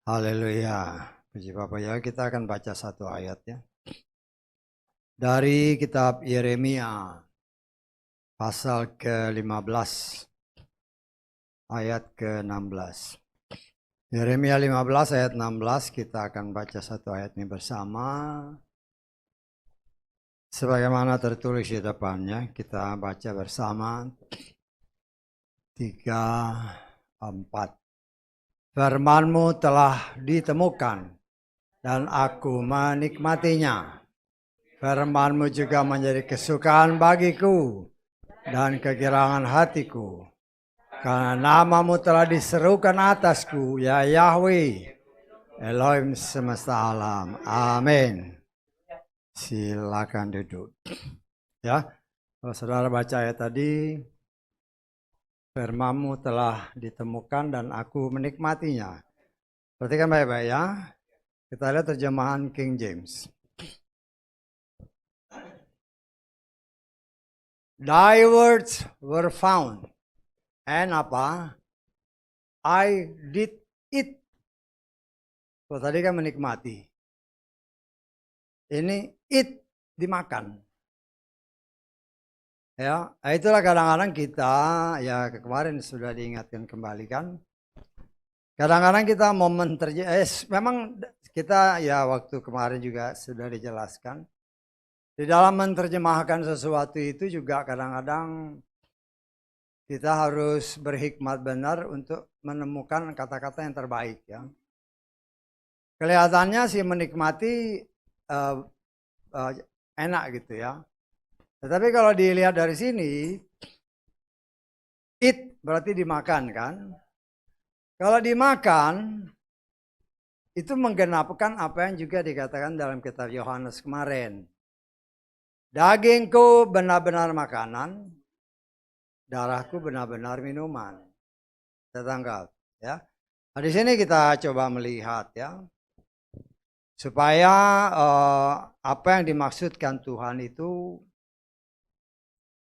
Haleluya. Puji Bapa ya, kita akan baca satu ayat ya. Dari kitab Yeremia pasal ke-15 ayat ke-16. Yeremia 15 ayat 16, kita akan baca satu ayat ini bersama. Sebagaimana tertulis di depannya, kita baca bersama. 3, 4. Firman-Mu telah ditemukan dan aku menikmatinya. Firman-Mu juga menjadi kesukaan bagiku dan kegirangan hatiku. Karena nama-Mu telah diserukan atasku, ya Yahweh, Elohim semesta alam. Amin. Silakan duduk. Ya, kalau saudara baca ayat tadi, firman-Mu telah ditemukan dan aku menikmatinya. Perhatikan baik-baik ya. Kita lihat terjemahan King James. Thy words were found. And apa? I did it. Kalau tadi kan menikmati. Ini it, dimakan. Ya, itulah kadang-kadang kita, ya kemarin sudah diingatkan kembali kan. Kadang-kadang kita momen memang kita ya waktu kemarin juga sudah dijelaskan. Di dalam menerjemahkan sesuatu itu juga kadang-kadang kita harus berhikmat benar untuk menemukan kata-kata yang terbaik ya. Kelihatannya sih menikmati enak gitu ya. Tetapi kalau dilihat dari sini, eat berarti dimakan kan. Kalau dimakan, itu menggenapkan apa yang juga dikatakan dalam kitab Yohanes kemarin. Dagingku benar-benar makanan, darahku benar-benar minuman. Saya tangkap ya. Nah, di sini kita coba melihat ya. Supaya apa yang dimaksudkan Tuhan itu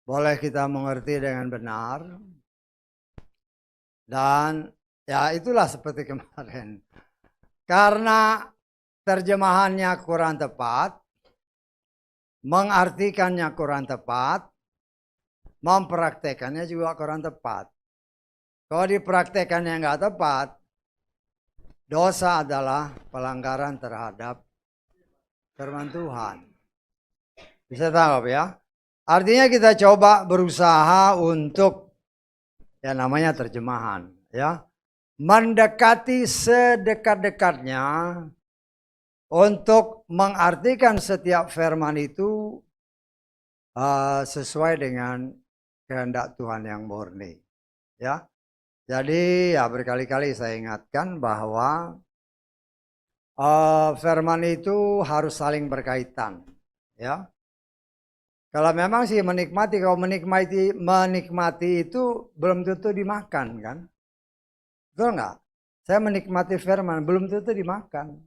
boleh kita mengerti dengan benar. Dan ya itulah seperti kemarin. Karena terjemahannya kurang tepat, mengartikannya kurang tepat, mempraktekannya juga kurang tepat. Kalau dipraktekannya nggak tepat, dosa adalah pelanggaran terhadap firman Tuhan. Bisa tangkap ya? Artinya kita coba berusaha untuk ya namanya terjemahan ya. Mendekati sedekat-dekatnya untuk mengartikan setiap firman itu sesuai dengan kehendak Tuhan yang murni. Ya. Jadi ya berkali-kali saya ingatkan bahwa firman itu harus saling berkaitan. Ya. Kalau memang sih menikmati, kalau menikmati itu belum tentu dimakan kan. Betul nggak? Saya menikmati firman, belum tentu dimakan.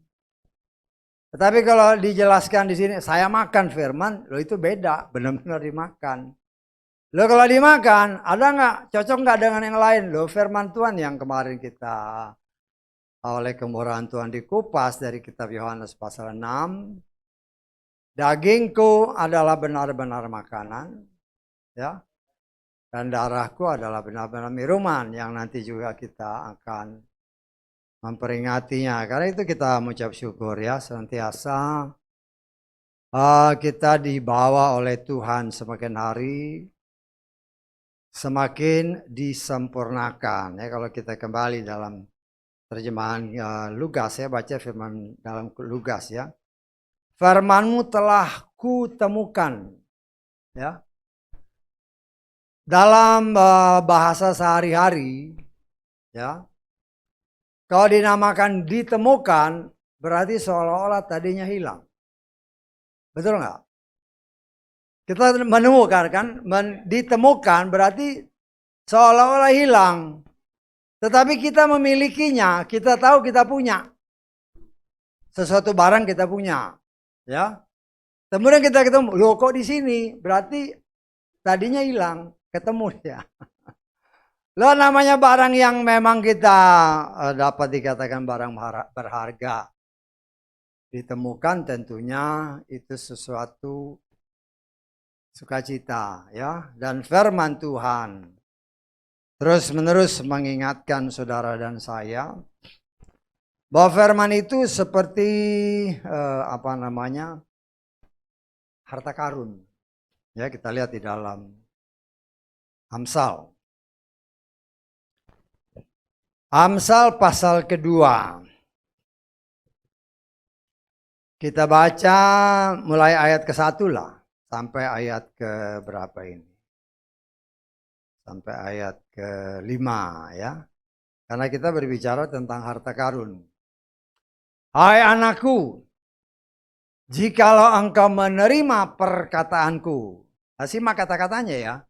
Tetapi kalau dijelaskan di sini, saya makan firman, loh itu beda, benar-benar dimakan. Loh kalau dimakan, ada nggak, cocok nggak dengan yang lain? Loh firman Tuhan yang kemarin kita oleh kemurahan Tuhan dikupas dari kitab Yohanes pasal 6. Dagingku adalah benar-benar makanan, ya. Dan darahku adalah benar-benar minuman yang nanti juga kita akan memperingatinya. Karena itu kita mengucap syukur ya, senantiasa kita dibawa oleh Tuhan semakin hari semakin disempurnakan. Ya, kalau kita kembali dalam terjemahan Lukas, saya baca firman dalam Lukas ya. Firman-Mu telah kutemukan. Ya. Dalam bahasa sehari-hari ya. Kalau dinamakan ditemukan, berarti seolah-olah tadinya hilang. Betul nggak? Kita menemukan kan, ditemukan berarti seolah-olah hilang. Tetapi kita memilikinya, kita tahu kita punya. Sesuatu barang kita punya. Ya. Kemudian kita ketemu, loh kok di sini? Berarti tadinya hilang, ketemu ya. Lo namanya barang yang memang kita dapat dikatakan barang berharga. Ditemukan tentunya itu sesuatu sukacita ya. Dan firman Tuhan terus menerus mengingatkan saudara dan saya bahwa firman itu seperti harta karun. Ya, kita lihat di dalam Amsal. Amsal pasal kedua. Kita baca mulai ayat ke-1 lah. Sampai ayat ke berapa ini? Sampai ayat ke-5 ya. Karena kita berbicara tentang harta karun. Hai anakku, jikalau engkau menerima perkataanku. Simak kata-katanya ya.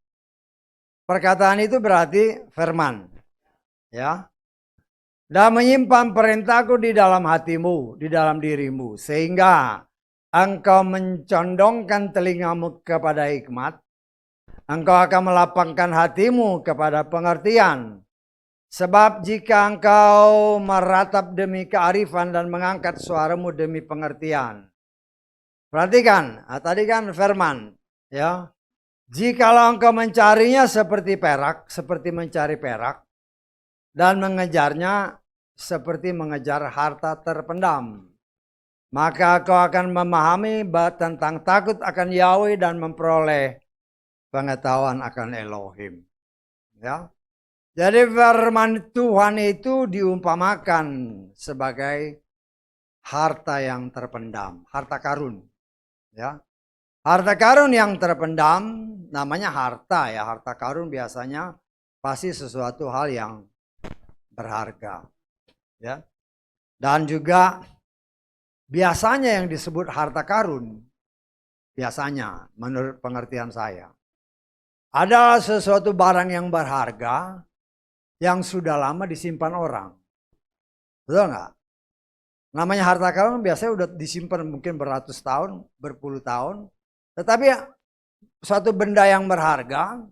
Perkataan itu berarti firman. Ya. Dan menyimpan perintahku di dalam hatimu, di dalam dirimu. Sehingga engkau mencondongkan telingamu kepada hikmat. Engkau akan melapangkan hatimu kepada pengertian. Sebab jika engkau meratap demi kearifan dan mengangkat suaramu demi pengertian. Perhatikan, tadi kan firman. Ya. Jikalau engkau mencarinya seperti perak, seperti mencari perak. Dan mengejarnya seperti mengejar harta terpendam. Maka kau akan memahami tentang takut akan Yahweh dan memperoleh pengetahuan akan Elohim. Ya. Jadi firman Tuhan itu diumpamakan sebagai harta yang terpendam, harta karun. Ya. Harta karun yang terpendam namanya harta ya. Harta karun biasanya pasti sesuatu hal yang berharga. Ya. Dan juga biasanya yang disebut harta karun, biasanya menurut pengertian saya, adalah sesuatu barang yang berharga yang sudah lama disimpan orang. Betul nggak? Namanya harta karun biasanya udah disimpan mungkin beratus tahun, berpuluh tahun. Tetapi suatu benda yang berharga,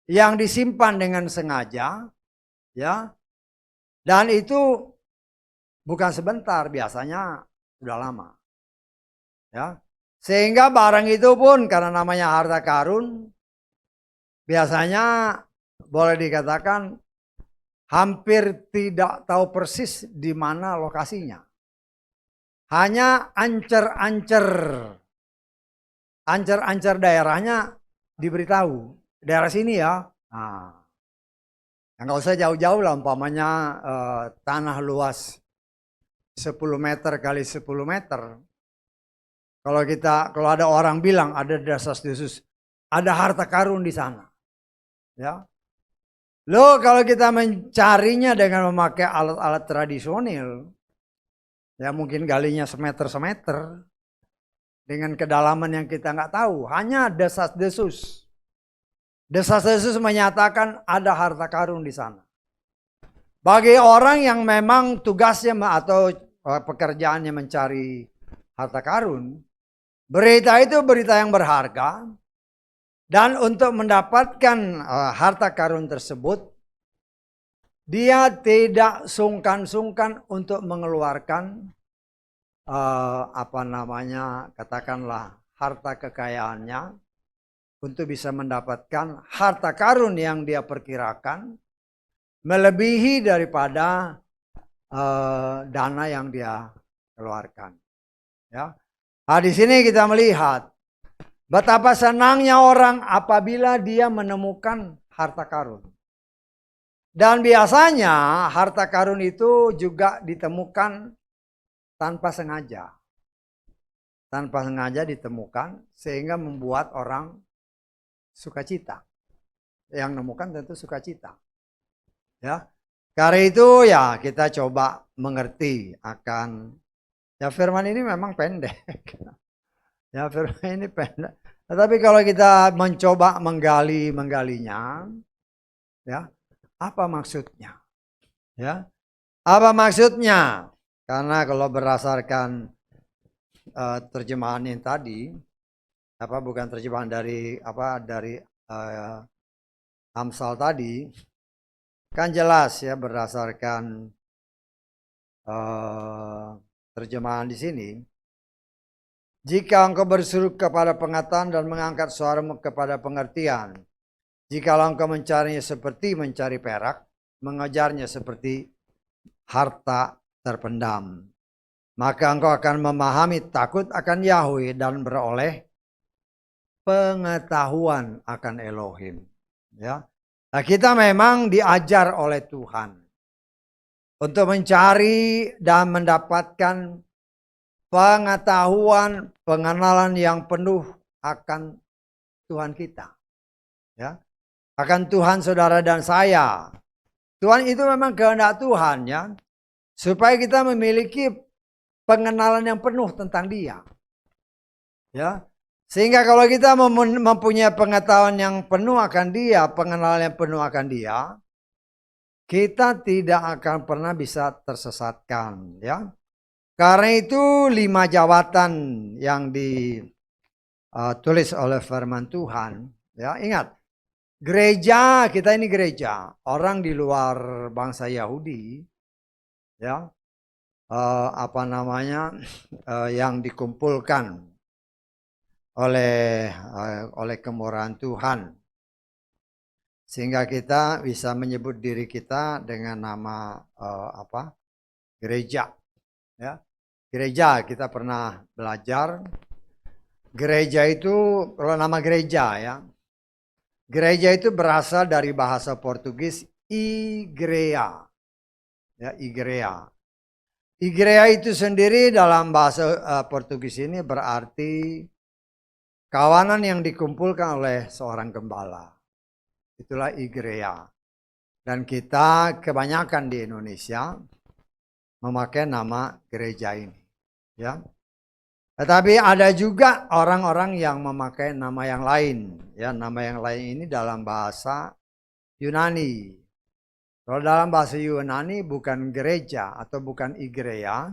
yang disimpan dengan sengaja, ya, dan itu bukan sebentar, biasanya sudah lama. Ya. Sehingga barang itu pun karena namanya harta karun, biasanya boleh dikatakan hampir tidak tahu persis di mana lokasinya. Hanya ancer-ancer daerahnya diberitahu. Daerah sini ya. Nah, nggak usah jauh-jauh lah, umpamanya tanah luas 10 meter kali 10 meter. Kalau ada orang bilang ada desas-desus, ada harta karun di sana. Ya. Loh, kalau kita mencarinya dengan memakai alat-alat tradisional, ya mungkin galinya semeter-semeter, dengan kedalaman yang kita nggak tahu, hanya desas-desus. Desas-desus menyatakan ada harta karun di sana. Bagi orang yang memang tugasnya atau pekerjaannya mencari harta karun, berita itu berita yang berharga. Dan untuk mendapatkan harta karun tersebut, dia tidak sungkan-sungkan untuk mengeluarkan katakanlah harta kekayaannya untuk bisa mendapatkan harta karun yang dia perkirakan melebihi daripada dana yang dia keluarkan. Ya. Nah, di sini kita melihat betapa senangnya orang apabila dia menemukan harta karun. Dan biasanya harta karun itu juga ditemukan tanpa sengaja. Tanpa sengaja ditemukan sehingga membuat orang sukacita. Yang menemukan tentu sukacita. Ya. Karena itu ya kita coba mengerti akan ya firman ini memang pendek. Ya firman ini pendek. Tetapi kalau kita mencoba menggalinya, ya apa maksudnya? Ya, apa maksudnya? Karena kalau berdasarkan terjemahan yang tadi, bukan terjemahan dari Amsal tadi, Kan jelas ya berdasarkan terjemahan di sini. Jika engkau berseru kepada pengetahuan dan mengangkat suaramu kepada pengertian, jikalau engkau mencarinya seperti mencari perak, mengejarnya seperti harta terpendam, maka engkau akan memahami takut akan Yahweh dan beroleh pengetahuan akan Elohim. Ya, nah, kita memang diajar oleh Tuhan untuk mencari dan mendapatkan pengetahuan, pengenalan yang penuh akan Tuhan kita. Ya, akan Tuhan saudara dan saya. Tuhan itu memang kehendak Tuhan ya, supaya kita memiliki pengenalan yang penuh tentang Dia. Ya, sehingga kalau kita mempunyai pengetahuan yang penuh akan Dia, pengenalan yang penuh akan Dia, kita tidak akan pernah bisa tersesatkan, ya. Karena itu 5 jabatan yang ditulis oleh firman Tuhan, ya. Ingat, gereja, kita ini gereja, orang di luar bangsa Yahudi, ya, yang dikumpulkan oleh kemurahan Tuhan, sehingga kita bisa menyebut diri kita dengan nama gereja, ya. Gereja kita pernah belajar. Gereja itu, kalau nama gereja ya, gereja itu berasal dari bahasa Portugis igreja, ya, igreja. Igreja itu sendiri dalam bahasa Portugis ini berarti kawanan yang dikumpulkan oleh seorang gembala. Itulah igreja. Dan kita kebanyakan di Indonesia memakai nama gereja ini, ya. Tetapi ada juga orang-orang yang memakai nama yang lain, ya. Nama yang lain ini dalam bahasa Yunani. Kalau dalam bahasa Yunani bukan gereja atau bukan igreja,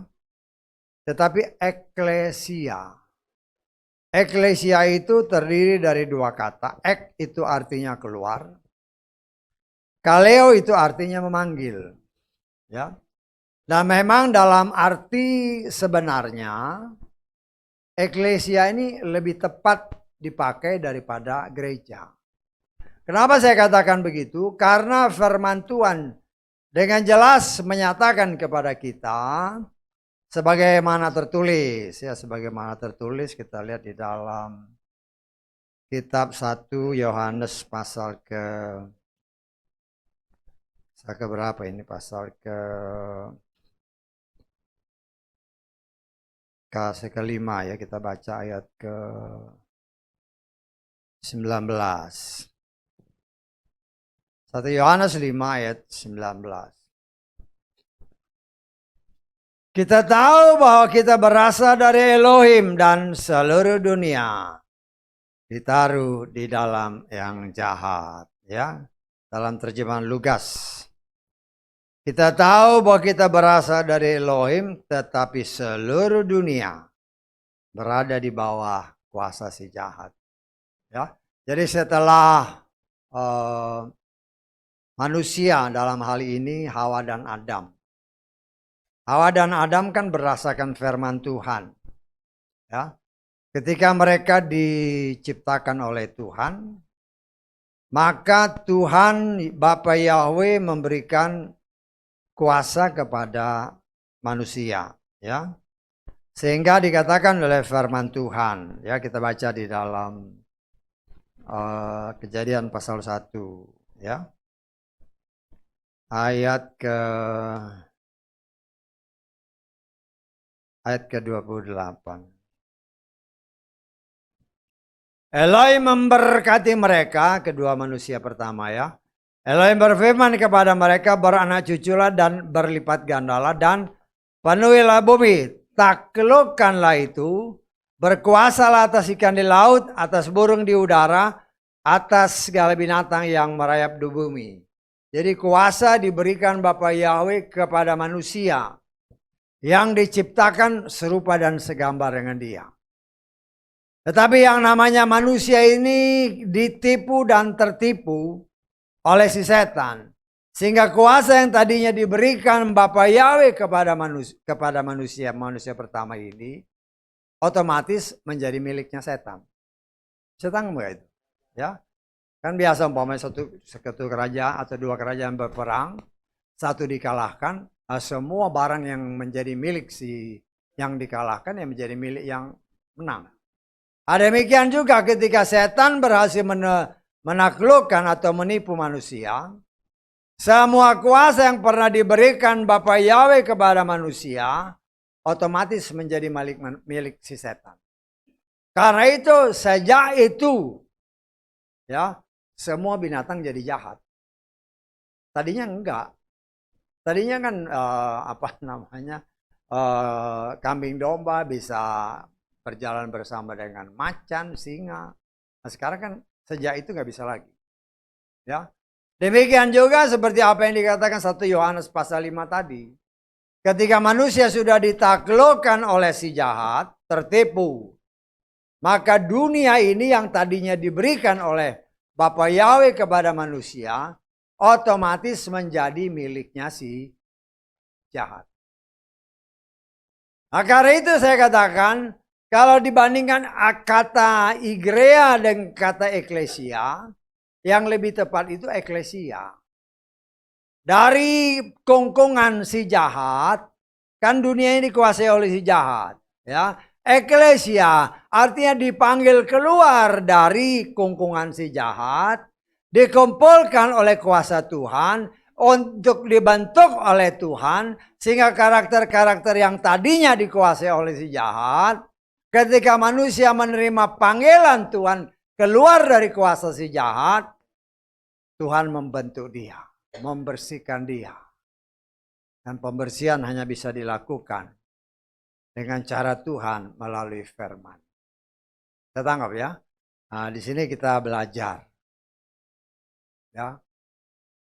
tetapi eklesia. Eklesia itu terdiri dari 2 kata. Ek itu artinya keluar. Kaleo itu artinya memanggil. Ya. Nah, memang dalam arti sebenarnya eklesia ini lebih tepat dipakai daripada gereja. Kenapa saya katakan begitu? Karena firman Tuhan dengan jelas menyatakan kepada kita sebagaimana tertulis, ya, sebagaimana tertulis kita lihat di dalam kitab 1 Yohanes pasal berapa ini? Pasal kelima ya, kita baca ayat ke-19. 1 Yohanes 5 ayat 19. Kita tahu bahwa kita berasal dari Elohim dan seluruh dunia ditaruh di dalam yang jahat, ya. Dalam terjemahan Lugas. Kita tahu bahwa kita berasal dari Elohim, tetapi seluruh dunia berada di bawah kuasa si jahat. Ya. Jadi setelah manusia dalam hal ini Hawa dan Adam. Hawa dan Adam kan berdasarkan firman Tuhan. Ya. Ketika mereka diciptakan oleh Tuhan, maka Tuhan Bapa Yahweh memberikan kuasa kepada manusia, ya. Sehingga dikatakan oleh firman Tuhan, ya, kita baca di dalam Kejadian pasal 1, ya. Ayat ke-28. Elohim memberkati mereka, kedua manusia pertama, ya. Elohim berfirman kepada mereka, beranak cuculah dan berlipat gandalah dan penuhilah bumi. Taklukkanlah itu, berkuasalah atas ikan di laut, atas burung di udara, atas segala binatang yang merayap di bumi. Jadi kuasa diberikan Bapa Yahweh kepada manusia yang diciptakan serupa dan segambar dengan Dia. Tetapi yang namanya manusia ini ditipu dan tertipu oleh si setan. Sehingga kuasa yang tadinya diberikan Bapa Yahweh kepada manusia pertama ini otomatis menjadi miliknya setan. Setan enggak itu? Ya. Kan biasa umpamanya satu kerajaan atau dua kerajaan berperang, satu dikalahkan, semua barang yang menjadi milik yang dikalahkan yang menjadi milik yang menang. Demikian juga ketika setan berhasil menaklukkan atau menipu manusia, semua kuasa yang pernah diberikan Bapa Yahweh kepada manusia otomatis menjadi milik si setan. Karena itu sejak itu ya semua binatang jadi jahat. Tadinya enggak. Tadinya kan kambing domba bisa berjalan bersama dengan macan, singa. Nah sekarang kan sejak itu nggak bisa lagi. Ya. Demikian juga seperti apa yang dikatakan 1 Yohanes pasal 5 tadi. Ketika manusia sudah ditaklukkan oleh si jahat, tertipu. Maka dunia ini yang tadinya diberikan oleh Bapa Yahweh kepada manusia, otomatis menjadi miliknya si jahat. Nah, karena itu saya katakan, kalau dibandingkan kata igrea dan kata eklesia, yang lebih tepat itu eklesia. Dari kongkongan si jahat, kan dunia ini dikuasai oleh si jahat. Ya, eklesia artinya dipanggil keluar dari kongkongan si jahat, dikumpulkan oleh kuasa Tuhan, untuk dibentuk oleh Tuhan, sehingga karakter-karakter yang tadinya dikuasai oleh si jahat, ketika manusia menerima panggilan Tuhan keluar dari kuasa si jahat, Tuhan membentuk dia, membersihkan dia. Dan pembersihan hanya bisa dilakukan dengan cara Tuhan melalui firman. Kita tangkap ya. Nah, di sini kita belajar. Ya.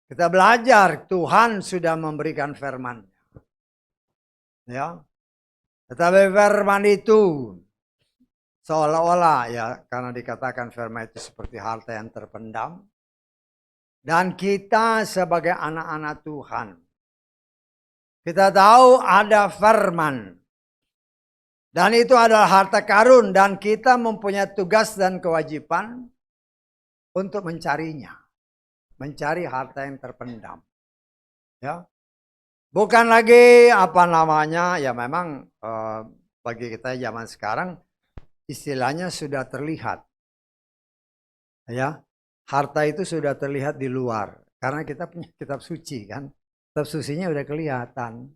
Kita belajar Tuhan sudah memberikan firman. Ya. Tetapi firman itu seolah-olah ya karena dikatakan firman itu seperti harta yang terpendam. Dan kita sebagai anak-anak Tuhan, kita tahu ada firman. Dan itu adalah harta karun dan kita mempunyai tugas dan kewajiban untuk mencarinya. Mencari harta yang terpendam. Ya. Bukan lagi ya memang bagi kita zaman sekarang istilahnya sudah terlihat. Ya. Harta itu sudah terlihat di luar karena kita punya kitab suci kan. Kitab sucinya udah kelihatan.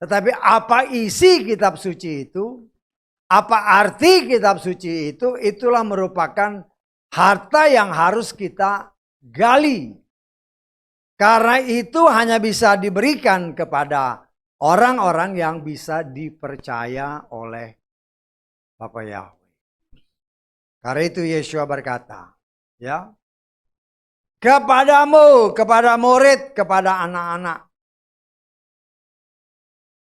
Tetapi apa isi kitab suci itu? Apa arti kitab suci itu? Itulah merupakan harta yang harus kita gali. Karena itu hanya bisa diberikan kepada orang-orang yang bisa dipercaya oleh Bapa Yahweh. Karena itu Yeshua berkata, ya, kepadamu, kepada murid, kepada anak-anak,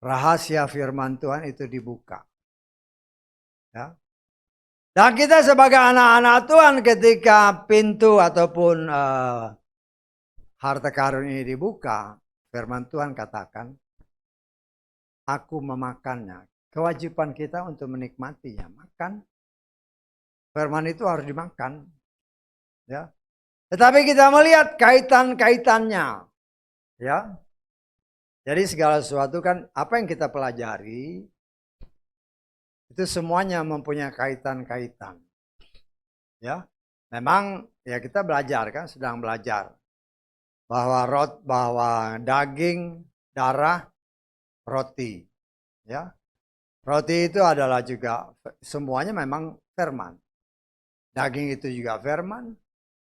rahasia firman Tuhan itu dibuka. Ya. Dan kita sebagai anak-anak Tuhan ketika pintu ataupun harta karun ini dibuka, firman Tuhan katakan, aku memakannya. Kewajiban kita untuk menikmatinya, makan. Firman itu harus dimakan. Ya. Tetapi kita melihat kaitan-kaitannya. Ya. Jadi segala sesuatu kan apa yang kita pelajari itu semuanya mempunyai kaitan-kaitan. Ya. Memang ya kita belajar kan, sedang belajar bahwa daging, darah, roti. Ya. Roti itu adalah juga semuanya memang firman. Daging itu juga firman,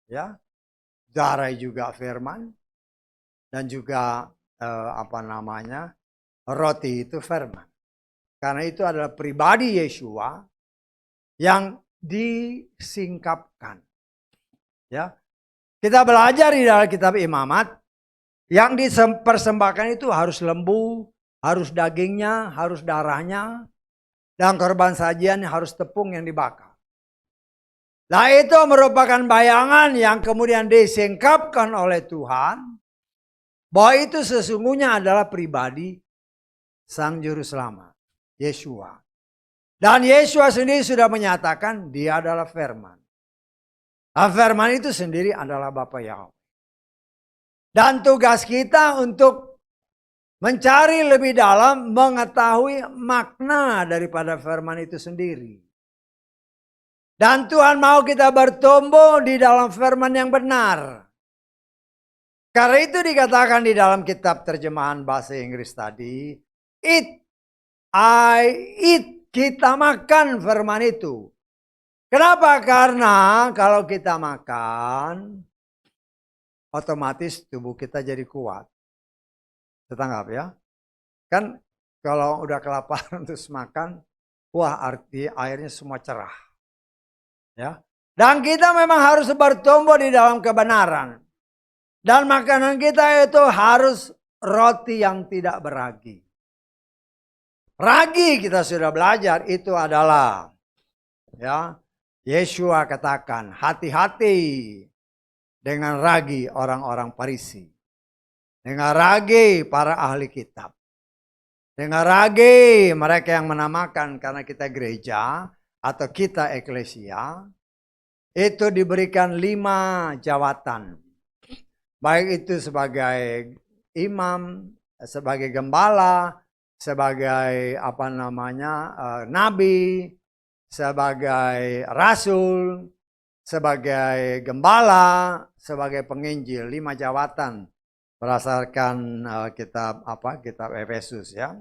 ya. Darah juga firman dan juga roti itu firman. Karena itu adalah pribadi Yeshua yang disingkapkan. Ya. Kita belajar di dalam kitab Imamat yang dipersembahkan itu harus lembu, harus dagingnya, harus darahnya, dan korban sajian harus tepung yang dibakar. Nah itu merupakan bayangan yang kemudian disingkapkan oleh Tuhan bahwa itu sesungguhnya adalah pribadi Sang Juru Selamat, Yeshua. Dan Yeshua sendiri sudah menyatakan dia adalah firman. Nah, firman itu sendiri adalah Bapa Yahweh. Dan tugas kita untuk mencari lebih dalam, mengetahui makna daripada firman itu sendiri. Dan Tuhan mau kita bertumbuh di dalam firman yang benar. Karena itu dikatakan di dalam kitab terjemahan bahasa Inggris tadi, eat, I eat, kita makan firman itu. Kenapa? Karena kalau kita makan, otomatis tubuh kita jadi kuat. Setanggap ya. Kan kalau udah kelaparan terus makan, wah arti airnya semua cerah. Ya. Dan kita memang harus bertumbuh di dalam kebenaran. Dan makanan kita itu harus roti yang tidak beragi. Ragi kita sudah belajar itu adalah, ya, Yeshua katakan hati-hati dengan ragi orang-orang Farisi. Dengan ragi para ahli kitab. Dengan ragi mereka yang menamakan karena kita gereja atau kita eklesia. Itu diberikan 5 jawatan. Baik itu sebagai imam, sebagai gembala, sebagai nabi, sebagai rasul, sebagai gembala, sebagai penginjil. 5 jawatan berdasarkan kitab Efesus ya.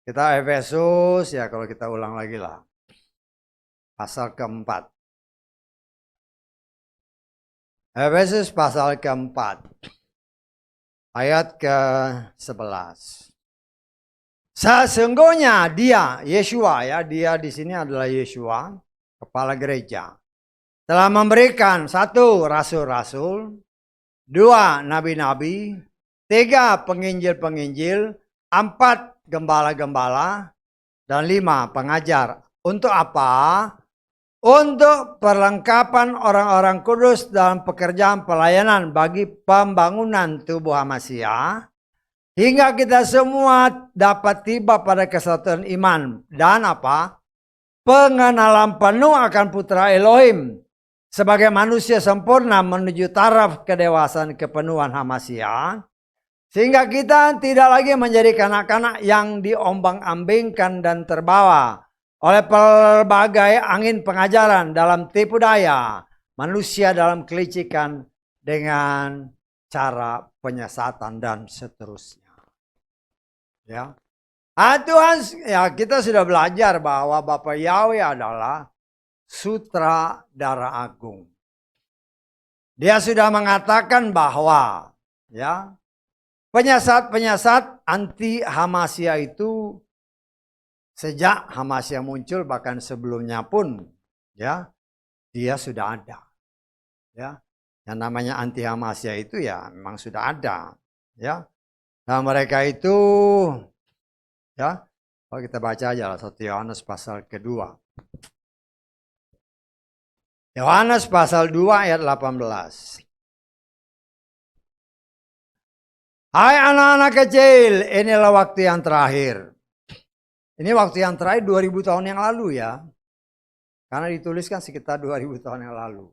Kitab Efesus ya, kalau kita ulang lagi lah. Pasal keempat. Efesus pasal keempat, ayat ke-11. Sesungguhnya dia, Yeshua ya, dia di sini adalah Yeshua, kepala gereja, telah memberikan 1 rasul-rasul, 2 nabi-nabi, 3 penginjil-penginjil, 4 gembala-gembala, dan 5 pengajar. Untuk apa? Untuk perlengkapan orang-orang kudus dalam pekerjaan pelayanan bagi pembangunan tubuh Hamasia, hingga kita semua dapat tiba pada kesatuan iman dan apa? Pengenalan penuh akan Putra Elohim sebagai manusia sempurna menuju taraf kedewasaan kepenuhan Hamasia, sehingga kita tidak lagi menjadi kanak-kanak yang diombang-ambingkan dan terbawa oleh pelbagai angin pengajaran dalam tipu daya manusia dalam kelicikan dengan cara penyesatan dan seterusnya. Ya, Tuhan ya, kita sudah belajar bahwa Bapa Yahweh adalah sutradara agung. Dia sudah mengatakan bahwa ya, penyesat-penyesat anti Hamasia itu sejak Hamasia muncul, bahkan sebelumnya pun ya, dia sudah ada. Ya. Yang namanya anti Hamasia itu ya memang sudah ada. Ya. Nah, mereka itu ya, kalau kita baca aja lah 1 Yohanes pasal kedua. Yohanes pasal 2 ayat 18. Hai anak-anak kecil, inilah waktu yang terakhir. Ini waktu yang terakhir 2000 tahun yang lalu ya. Karena dituliskan sekitar 2000 tahun yang lalu.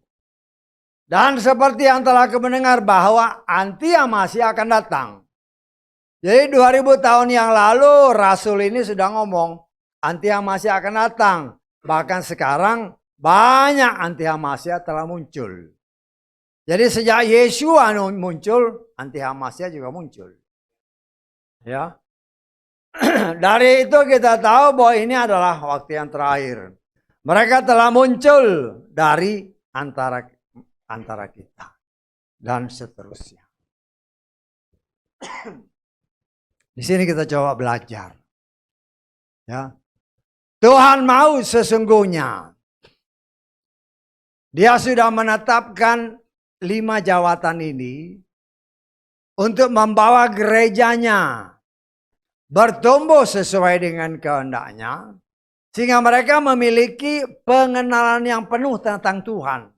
Dan seperti yang telah aku mendengar bahwa anti Hamasia akan datang. Jadi 2000 tahun yang lalu Rasul ini sudah ngomong anti Hamasia akan datang. Bahkan sekarang banyak anti Hamasia telah muncul. Jadi sejak Yeshua muncul, anti Hamasia juga muncul. Ya. Dari itu kita tahu bahwa ini adalah waktu yang terakhir. Mereka telah muncul dari antara kita dan seterusnya. Di sini kita coba belajar. Ya. Tuhan mau sesungguhnya. Dia sudah menetapkan 5 jawatan ini untuk membawa gerejanya bertumbuh sesuai dengan kehendaknya, sehingga mereka memiliki pengenalan yang penuh tentang Tuhan.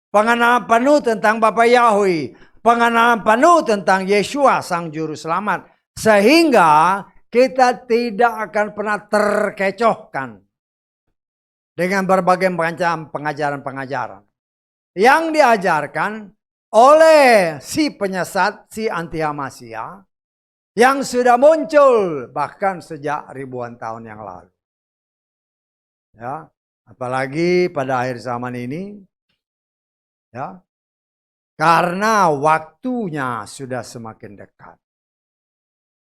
Pengenalan penuh tentang Bapa Yahweh. pengenalan penuh tentang Yeshua Sang Juru Selamat. Sehingga kita tidak akan pernah terkecohkan dengan berbagai macam pengajaran-pengajaran yang diajarkan oleh si penyesat, si anti-Hamasia, yang sudah muncul bahkan sejak ribuan tahun yang lalu. Ya, apalagi pada akhir zaman ini, ya, karena waktunya sudah semakin dekat.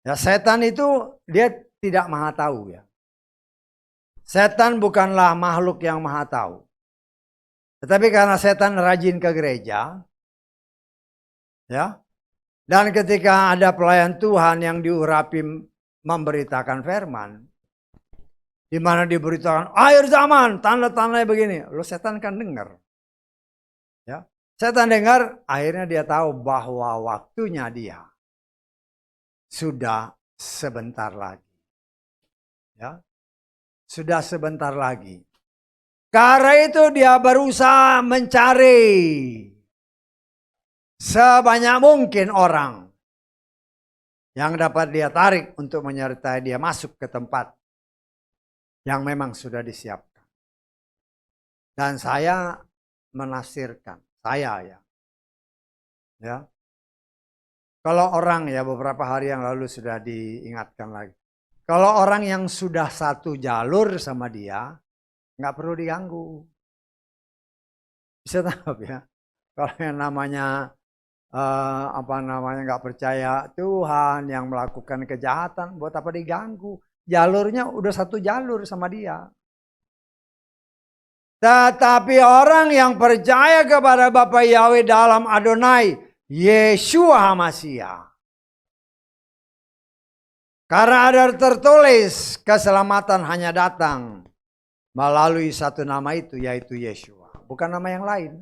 Ya, setan itu dia tidak maha tahu ya. Setan bukanlah makhluk yang maha tahu. Tetapi karena setan rajin ke gereja, ya, dan ketika ada pelayan Tuhan yang diurapi memberitakan firman, di mana diberitakan akhir zaman, tanda-tandanya begini, lo setan kan dengar, ya, setan dengar, akhirnya dia tahu bahwa waktunya dia sudah sebentar lagi, ya, sudah sebentar lagi. Karena itu dia berusaha mencari sebanyak mungkin orang yang dapat dia tarik untuk menyertai dia masuk ke tempat yang memang sudah disiapkan. Dan saya menafsirkan, saya ya. Kalau orang ya beberapa hari yang lalu sudah diingatkan lagi. Kalau orang yang sudah satu jalur sama dia, nggak perlu diganggu. Bisa tahu ya. Kalau yang namanya nggak percaya Tuhan, yang melakukan kejahatan, buat apa diganggu? Jalurnya udah satu jalur sama dia. Tetapi orang yang percaya kepada Bapa Yahweh dalam Adonai Yeshua HaMashiach, karena ada tertulis keselamatan hanya datang melalui satu nama itu, yaitu Yeshua. Bukan nama yang lain.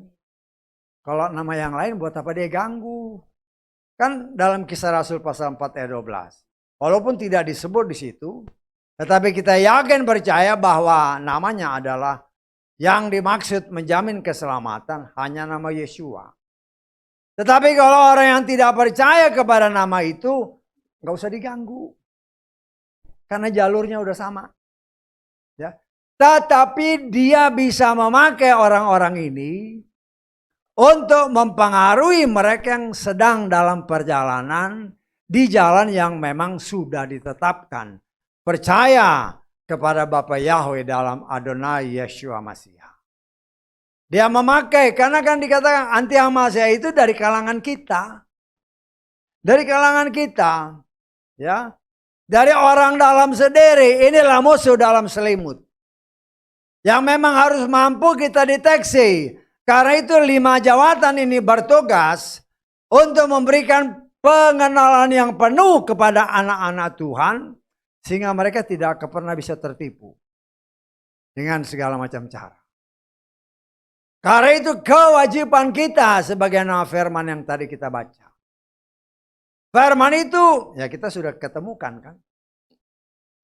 Kalau nama yang lain buat apa dia ganggu? Kan dalam Kisah Rasul pasal 4 ayat 12. Walaupun tidak disebut di situ, tetapi kita yakin percaya bahwa namanya adalah yang dimaksud menjamin keselamatan hanya nama Yeshua. Tetapi kalau orang yang tidak percaya kepada nama itu, nggak usah diganggu. Karena jalurnya udah sama. Ya. Tetapi dia bisa memakai orang-orang ini untuk mempengaruhi mereka yang sedang dalam perjalanan di jalan yang memang sudah ditetapkan. Percaya kepada Bapa Yahweh dalam Adonai Yeshua Mashiach. Dia memakai, karena kan dikatakan anti-Hamasia itu dari kalangan kita. Dari kalangan kita. Ya. Dari orang dalam sendiri, inilah musuh dalam selimut. Yang memang harus mampu kita deteksi. Karena itu 5 jawatan ini bertugas untuk memberikan pengenalan yang penuh kepada anak-anak Tuhan. Sehingga mereka tidak akan pernah bisa tertipu. Dengan segala macam cara. Karena itu kewajiban kita sebagai nama firman yang tadi kita baca. Firman itu ya kita sudah ketemukan kan.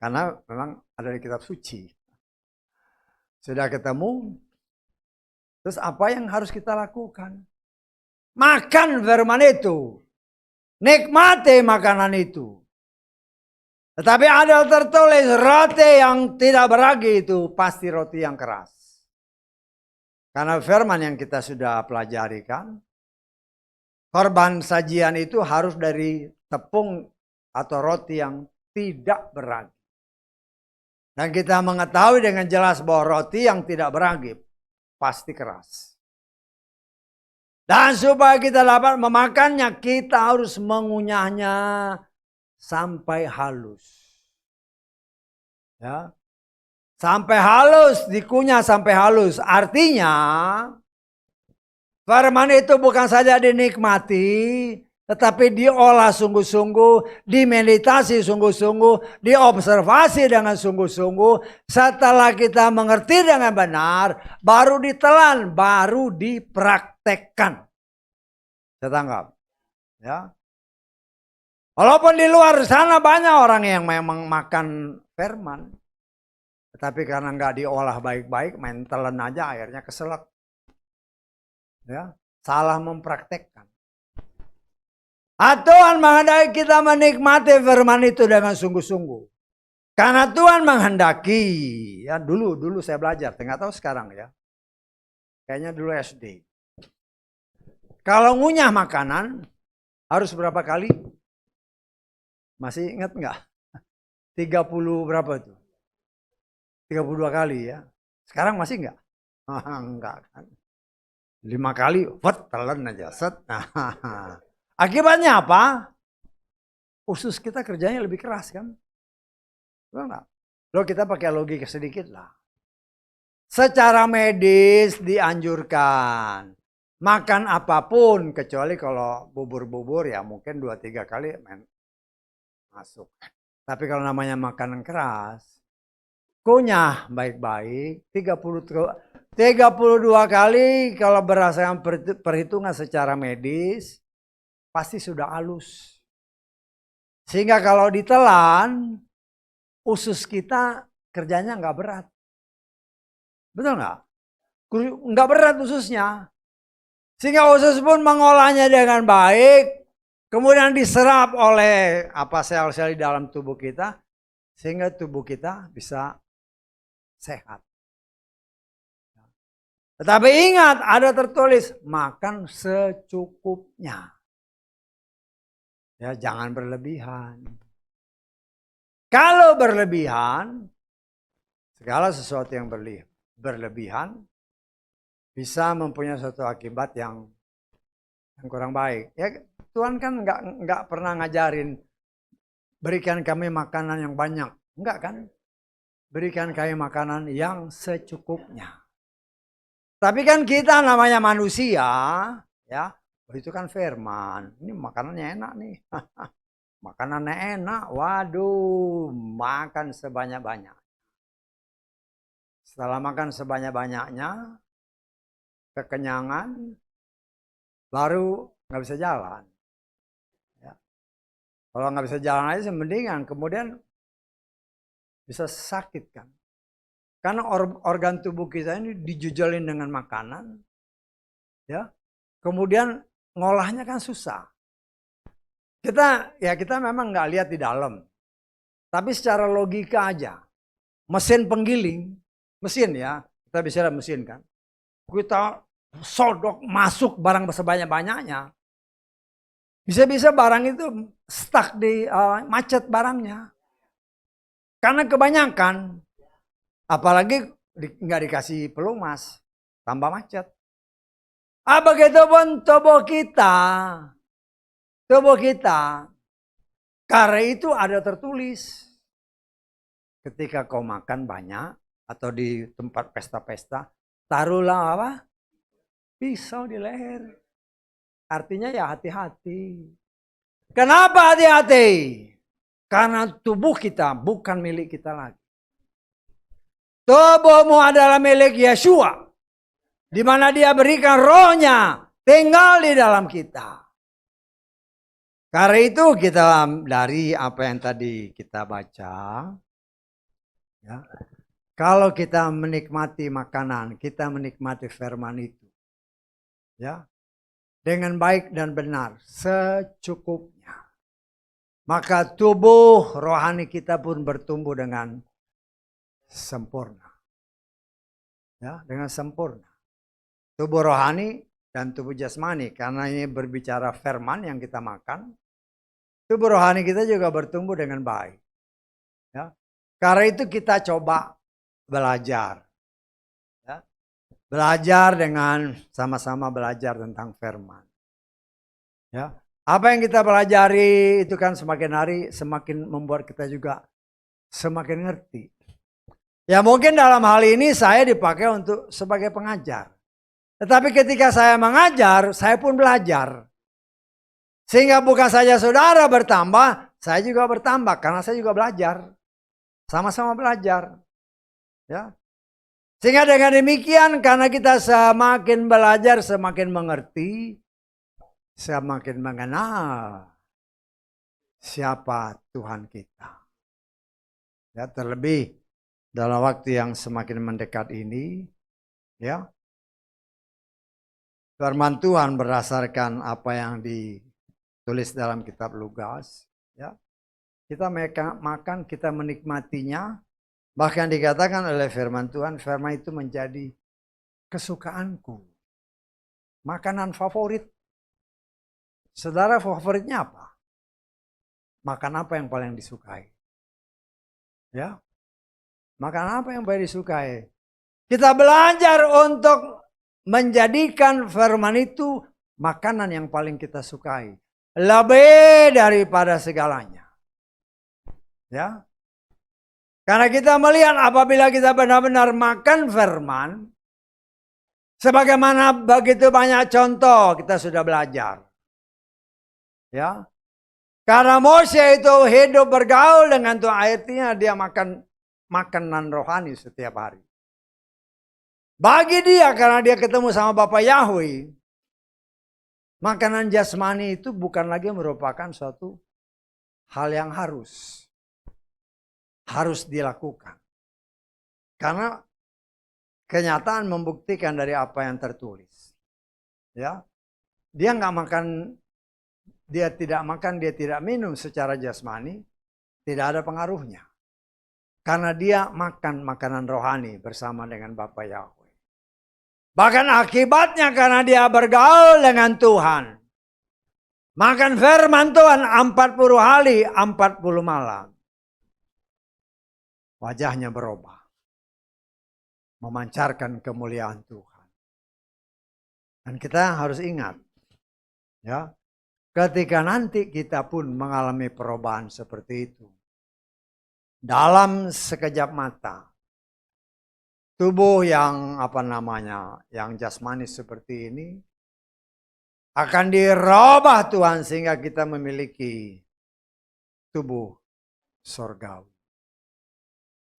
Karena memang ada di kitab suci. Sudah ketemu. Terus apa yang harus kita lakukan? Makan firman itu. Nikmati makanan itu. Tetapi ada tertulis roti yang tidak beragi itu pasti roti yang keras. Karena firman yang kita sudah pelajari kan. Korban sajian itu harus dari tepung atau roti yang tidak beragi. Dan kita mengetahui dengan jelas bahwa roti yang tidak beragi pasti keras. Dan supaya kita dapat memakannya, kita harus mengunyahnya sampai halus. Ya. Sampai halus, dikunyah sampai halus. Artinya, firman itu bukan saja dinikmati, tetapi diolah sungguh-sungguh, dimeditasi sungguh-sungguh, diobservasi dengan sungguh-sungguh. Setelah kita mengerti dengan benar, baru ditelan, baru dipraktekkan. Saya tanggap. Ya. Walaupun di luar sana banyak orang yang memang makan firman. Tetapi karena nggak diolah baik-baik, main telan aja akhirnya keselak. Ya, salah mempraktekkan. Tuhan menghendaki kita menikmati firman itu dengan sungguh-sungguh. Karena Tuhan menghendaki, ya dulu saya belajar, nggak tahu sekarang ya. Kayaknya dulu SD. Kalau ngunyah makanan, harus berapa kali? Masih ingat nggak? 30 berapa itu? 32 kali ya. Sekarang masih nggak? Enggak kan. 5 kali, telan aja, set. Akibatnya apa? Usus kita kerjanya lebih keras kan? Betul nggak? Loh kita pakai logika sedikit lah. Secara medis dianjurkan. Makan apapun, kecuali kalau bubur-bubur ya mungkin 2-3 kali masuk. Tapi kalau namanya makanan keras, kunyah baik-baik, 32 kali kalau berdasarkan perhitungan secara medis, pasti sudah halus. Sehingga kalau ditelan, usus kita kerjanya nggak berat. Betul nggak? Nggak berat ususnya. Sehingga usus pun mengolahnya dengan baik, kemudian diserap oleh sel-sel di dalam tubuh kita, sehingga tubuh kita bisa sehat. Tetapi ingat, ada tertulis, makan secukupnya. Ya, jangan berlebihan. Kalau berlebihan, segala sesuatu yang berlebihan bisa mempunyai suatu akibat yang kurang baik. Ya, Tuhan kan nggak pernah ngajarin berikan kami makanan yang banyak, enggak kan? Berikan kami makanan yang secukupnya. Tapi kan kita namanya manusia, ya, itu kan firman. Ini makanannya enak nih. Makanannya enak, waduh, makan sebanyak-banyak. Setelah makan sebanyak-banyaknya, kekenyangan, baru nggak bisa jalan. Ya. Kalau nggak bisa jalan aja mendingan, kemudian bisa sakit kan. Karena organ tubuh kita ini dijujalin dengan makanan, ya. Kemudian ngolahnya kan susah. Kita memang nggak lihat di dalam, tapi secara logika aja, mesin penggiling, mesin ya, kita bisa lihat mesin kan, kita sodok masuk barang sebanyak-banyaknya, bisa-bisa barang itu stuck di macet barangnya, karena kebanyakan, apalagi nggak dikasih pelumas, tambah macet. Begitupun tubuh kita. Karena itu ada tertulis. Ketika kau makan banyak atau di tempat pesta-pesta, taruhlah apa? Pisau di leher. Artinya ya hati-hati. Kenapa hati-hati? Karena tubuh kita bukan milik kita lagi. Tubuhmu adalah milik Yeshua. Di mana dia berikan rohnya tinggal di dalam kita. Karena itu kita dari apa yang tadi kita baca, ya, kalau kita menikmati makanan, kita menikmati firman itu, ya, dengan baik dan benar, secukupnya, maka tubuh rohani kita pun bertumbuh dengan sempurna, ya, dengan sempurna. Tubuh rohani dan tubuh jasmani, karena ini berbicara firman yang kita makan. Tubuh rohani kita juga bertumbuh dengan baik. Ya. Karena itu kita coba belajar. Ya. Belajar dengan sama-sama belajar tentang firman. Ya. Apa yang kita pelajari itu kan semakin hari semakin membuat kita juga semakin ngerti. Ya mungkin dalam hal ini saya dipakai untuk sebagai pengajar. Tetapi ketika saya mengajar, saya pun belajar. Sehingga bukan saja saudara bertambah, saya juga bertambah karena saya juga belajar. Sama-sama belajar. Ya. Sehingga dengan demikian karena kita semakin belajar, semakin mengerti, semakin mengenal siapa Tuhan kita. Ya, terlebih dalam waktu yang semakin mendekat ini, ya. Firman Tuhan berdasarkan apa yang Tulis dalam kitab Lukas, ya. Kita makan, kita menikmatinya. Bahkan dikatakan oleh firman Tuhan, firman itu menjadi kesukaanku. Makanan favorit. Saudara favoritnya apa? Makan apa yang paling disukai? Ya. Makan apa yang paling disukai? Kita belajar untuk menjadikan firman itu makanan yang paling kita sukai. Lebih daripada segalanya. Ya. Karena kita melihat apabila kita benar-benar makan firman, sebagaimana begitu banyak contoh kita sudah belajar. Ya. Karena Mose itu hidup bergaul dengan Tuhan, akhirnya dia makan makanan rohani setiap hari. Bagi dia, karena dia ketemu sama Bapak Yahweh, makanan jasmani itu bukan lagi merupakan suatu hal yang harus dilakukan. Karena kenyataan membuktikan dari apa yang tertulis. Ya, dia nggak makan, dia tidak makan, dia tidak minum secara jasmani, tidak ada pengaruhnya. Karena dia makan makanan rohani bersama dengan Bapa Yahweh. Bahkan akibatnya karena dia bergaul dengan Tuhan. Makan firman Tuhan 40 hari, 40 malam. Wajahnya berubah. Memancarkan kemuliaan Tuhan. Dan kita harus ingat. Ya, ketika nanti kita pun mengalami perubahan seperti itu. Dalam sekejap mata. Tubuh yang yang jasmani seperti ini akan dirubah Tuhan sehingga kita memiliki tubuh surgawi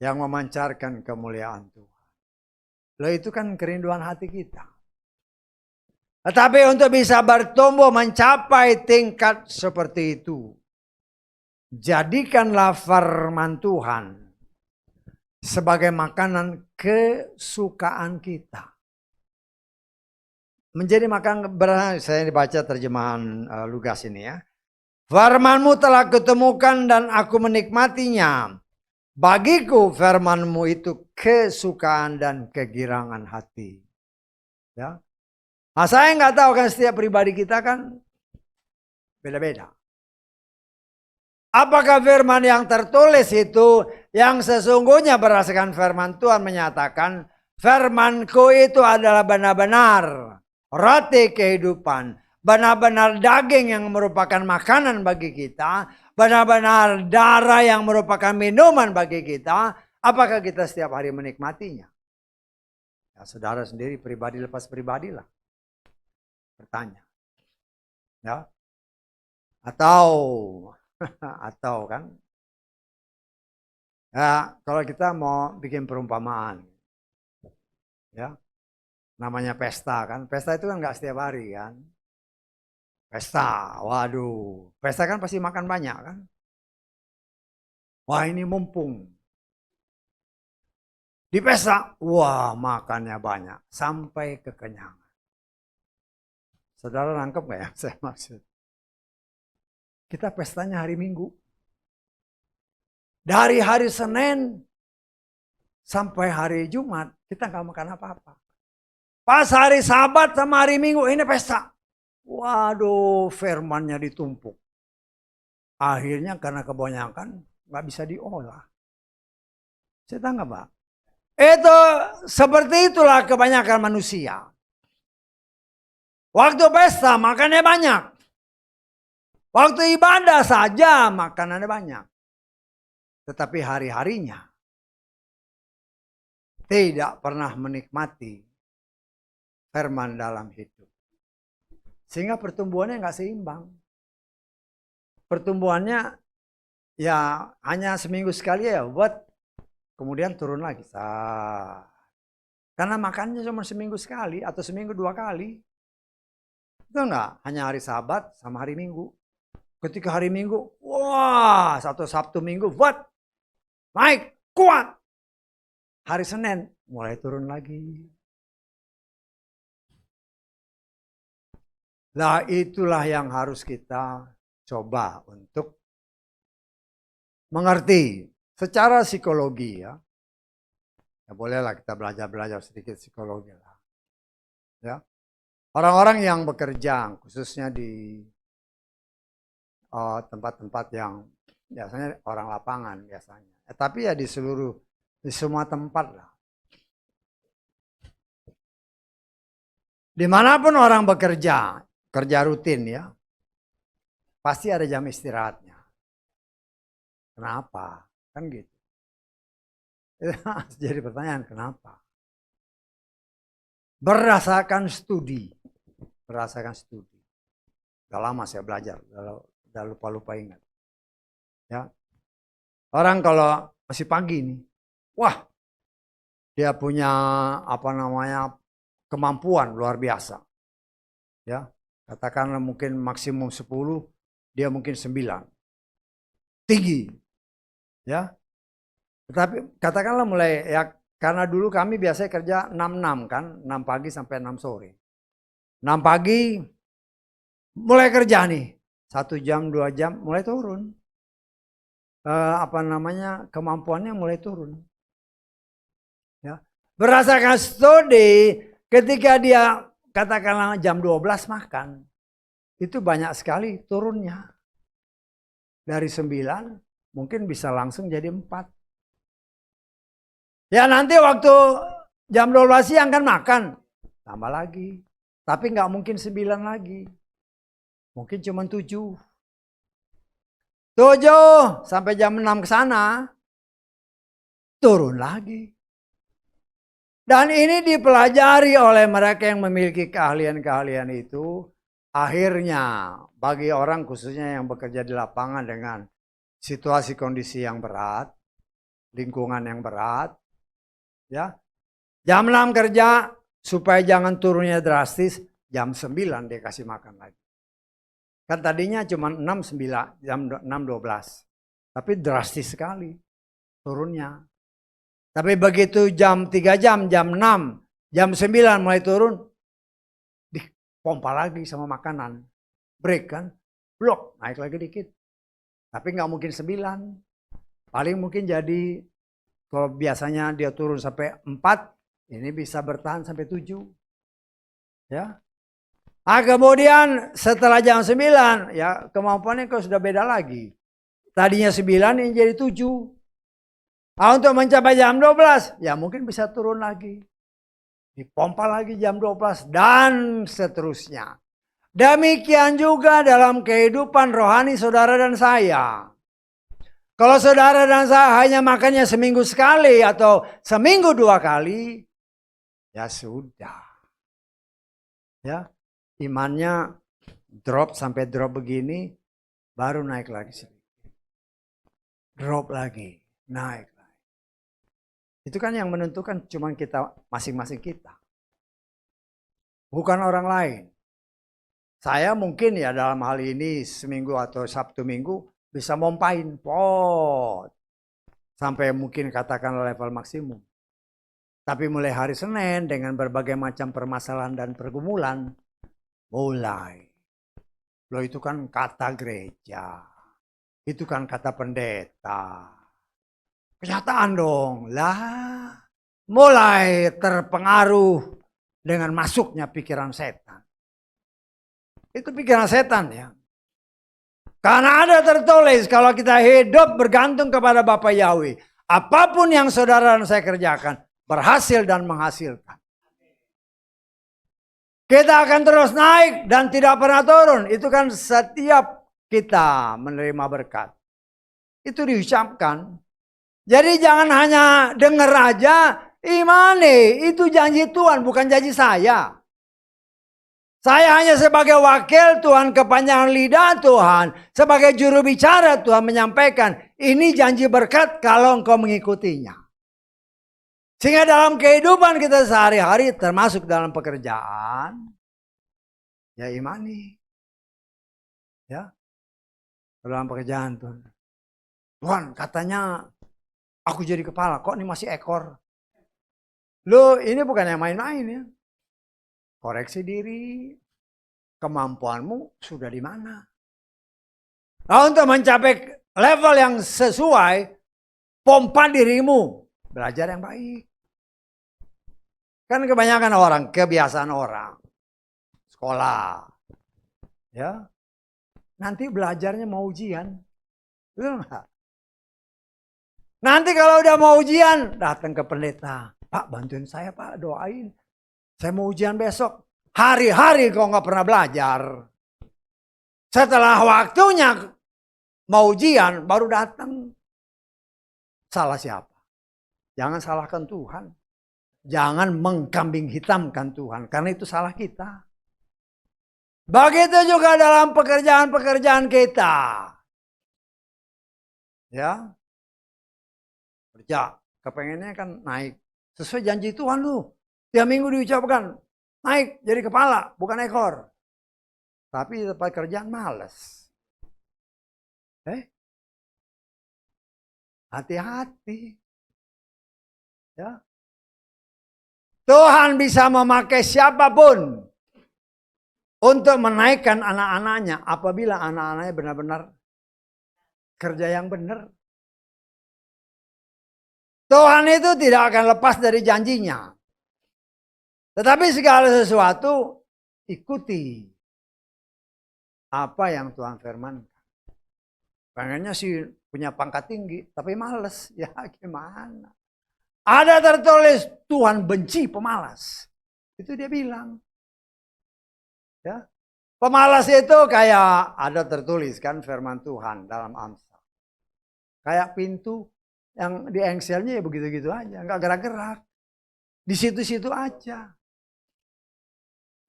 yang memancarkan kemuliaan Tuhan. Loh, itu kan kerinduan hati kita. Tetapi untuk bisa bertumbuh mencapai tingkat seperti itu, jadikanlah firman Tuhan sebagai makanan kesukaan kita. Menjadi makan saya dibaca terjemahan Lukas ini ya. Firman-Mu telah kutemukan dan aku menikmatinya. Bagiku firman-Mu itu kesukaan dan kegirangan hati. Ya. Nah, saya nggak tahu kan setiap pribadi kita kan beda-beda. Apakah firman yang tertulis itu yang sesungguhnya berdasarkan firman Tuhan menyatakan firman-Ku itu adalah benar-benar roti kehidupan, benar-benar daging yang merupakan makanan bagi kita, benar-benar darah yang merupakan minuman bagi kita. Apakah kita setiap hari menikmatinya? Ya, saudara sendiri pribadi lepas pribadi lah. Bertanya. Ya. Atau kan. Ya, kalau kita mau bikin perumpamaan. Ya. Namanya pesta kan. Pesta itu kan nggak setiap hari kan. Pesta, waduh. Pesta kan pasti makan banyak kan. Wah, ini mumpung. Di pesta, wah makannya banyak. Sampai kekenyangan. Saudara nangkep gak ya saya maksud? Kita pestanya hari Minggu. Dari hari Senin sampai hari Jumat kita nggak makan apa-apa. Pas hari Sabat sama hari Minggu ini pesta. Waduh, firmannya ditumpuk. Akhirnya karena kebanyakan nggak bisa diolah. Saya tangkap Pak. Itu seperti itulah kebanyakan manusia. Waktu pesta makannya banyak. Waktu ibadah saja makanannya banyak. Tetapi hari-harinya tidak pernah menikmati firman dalam hidup. Sehingga pertumbuhannya nggak seimbang. Pertumbuhannya ya hanya seminggu sekali ya buat kemudian turun lagi. Karena makannya cuma seminggu sekali atau seminggu 2 kali. Itu enggak, hanya hari Sabat sama hari Minggu. Ketika hari Minggu, wah, satu Sabtu Minggu, naik, kuat. Hari Senin, mulai turun lagi. Lah itulah yang harus kita coba untuk mengerti secara psikologi ya. Ya bolehlah kita belajar sedikit psikologi lah. Ya. Orang-orang yang bekerja khususnya di tempat-tempat yang biasanya orang lapangan biasanya. Tapi ya di semua tempat lah. Dimanapun orang bekerja, kerja rutin ya, pasti ada jam istirahatnya. Kenapa? Kan gitu. Jadi pertanyaan kenapa? Berdasarkan studi. Udah lama saya belajar, udah lupa-lupa ingat. Ya. Orang kalau masih pagi nih, wah, dia punya kemampuan luar biasa. Ya, katakanlah mungkin maksimum 10, dia mungkin 9. Tinggi. Ya. Tetapi katakanlah mulai ya karena dulu kami biasanya kerja 6-6 kan, 6 pagi sampai 6 sore. 6 pagi mulai kerja nih, 1 jam 2 jam mulai turun. Kemampuannya mulai turun. Ya. Berdasarkan studi, ketika dia katakanlah jam 12 makan, itu banyak sekali turunnya. Dari 9 mungkin bisa langsung jadi 4. Ya nanti waktu jam 12 siang kan makan, tambah lagi. Tapi nggak mungkin 9 lagi. Mungkin cuma 7. 7 sampai jam 6 ke sana, turun lagi. Dan ini dipelajari oleh mereka yang memiliki keahlian-keahlian itu. Akhirnya bagi orang khususnya yang bekerja di lapangan dengan situasi kondisi yang berat, lingkungan yang berat, ya, jam 6 kerja supaya jangan turunnya drastis, jam 9 dia kasih makan lagi. Kan tadinya cuma 6-9, jam 6-12. Tapi drastis sekali turunnya. Tapi begitu jam 3 jam, jam 6, jam 9 mulai turun, dipompa lagi sama makanan. Break kan, blok, naik lagi dikit. Tapi nggak mungkin 9. Paling mungkin jadi, kalau biasanya dia turun sampai 4, ini bisa bertahan sampai 7. Ya. Nah, kemudian setelah jam 9, ya kemampuannya kok sudah beda lagi. Tadinya 9 ini jadi 7. Nah, untuk mencapai jam 12, ya mungkin bisa turun lagi. Dipompa lagi jam 12 dan seterusnya. Demikian juga dalam kehidupan rohani saudara dan saya. Kalau saudara dan saya hanya makannya seminggu sekali atau seminggu 2 kali, ya sudah. Ya, imannya drop sampai drop begini, baru naik lagi sedikit. Drop lagi, naik lagi. Itu kan yang menentukan cuma kita, masing-masing kita. Bukan orang lain. Saya mungkin ya dalam hal ini seminggu atau Sabtu Minggu bisa mompain pot. Sampai mungkin katakan level maksimum. Tapi mulai hari Senin dengan berbagai macam permasalahan dan pergumulan, mulai. Loh itu kan kata gereja. Itu kan kata pendeta. Kenyataan dong. Lah, mulai terpengaruh dengan masuknya pikiran setan. Itu pikiran setan ya. Karena ada tertulis kalau kita hidup bergantung kepada Bapa Yahweh. Apapun yang saudara dan saya kerjakan, berhasil dan menghasilkan. Kita akan terus naik dan tidak pernah turun. Itu kan setiap kita menerima berkat. Itu diucapkan. Jadi jangan hanya dengar aja, imani. Itu janji Tuhan, bukan janji saya. Saya hanya sebagai wakil Tuhan, kepanjangan lidah Tuhan. Sebagai juru bicara Tuhan menyampaikan, ini janji berkat kalau engkau mengikutinya. Sehingga dalam kehidupan kita sehari-hari, termasuk dalam pekerjaan, ya imani. Ya, dalam pekerjaan Tuhan. Tuhan katanya, aku jadi kepala, kok ini masih ekor? Loh ini bukan yang main-main ya. Koreksi diri, kemampuanmu sudah di mana? Nah, untuk mencapai level yang sesuai, pompa dirimu, belajar yang baik. Kan kebanyakan orang, kebiasaan orang, sekolah, ya, nanti belajarnya mau ujian, betul nggak? Nanti kalau udah mau ujian, datang ke pendeta, Pak bantuin saya Pak, doain, saya mau ujian besok. Hari-hari kok nggak pernah belajar. Setelah waktunya mau ujian, baru datang. Salah siapa? Jangan salahkan Tuhan. Jangan mengkambing hitamkan Tuhan, karena itu salah kita. Begitu juga dalam pekerjaan-pekerjaan kita. Ya, kerja, kepengennya kan naik. Sesuai janji Tuhan lu. Tiap minggu diucapkan, naik jadi kepala, bukan ekor. Tapi di tempat kerjaan males. Hati-hati. Ya. Tuhan bisa memakai siapapun untuk menaikkan anak-anaknya apabila anak-anaknya benar-benar kerja yang benar. Tuhan itu tidak akan lepas dari janjinya. Tetapi segala sesuatu ikuti apa yang Tuhan firmankan. Pengennya sih punya pangkat tinggi, tapi males. Ya gimana? Ada tertulis Tuhan benci pemalas. Itu dia bilang. Ya. Pemalas itu kayak ada tertulis kan firman Tuhan dalam Amsal. Kayak pintu yang di engselnya ya begitu-gitu aja, nggak gerak-gerak. Di situ-situ aja.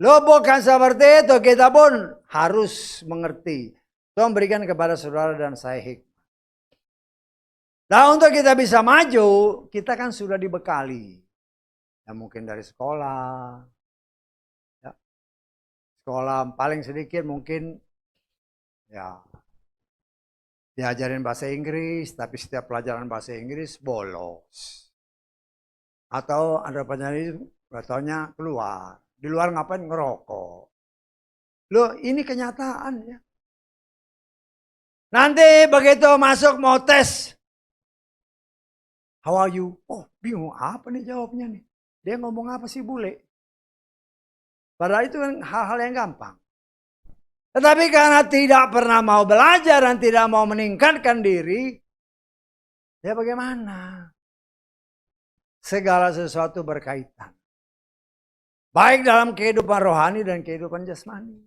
Lo bukan seperti itu, kita pun harus mengerti. Tuhan berikan kepada saudara dan saya hikmah. Nah untuk kita bisa maju, kita kan sudah dibekali. Ya mungkin dari sekolah. Ya. Sekolah paling sedikit mungkin ya diajarin bahasa Inggris, tapi setiap pelajaran bahasa Inggris bolos. Atau ada penyanyi katanya keluar. Di luar ngapain ngerokok. Loh ini kenyataan ya. Nanti begitu masuk mau tes. How are you? Oh bingung apa nih jawabnya nih. Dia ngomong apa sih bule? Padahal itu kan hal-hal yang gampang. Tetapi karena tidak pernah mau belajar dan tidak mau meningkatkan diri. Ya bagaimana? Segala sesuatu berkaitan. Baik dalam kehidupan rohani dan kehidupan jasmani.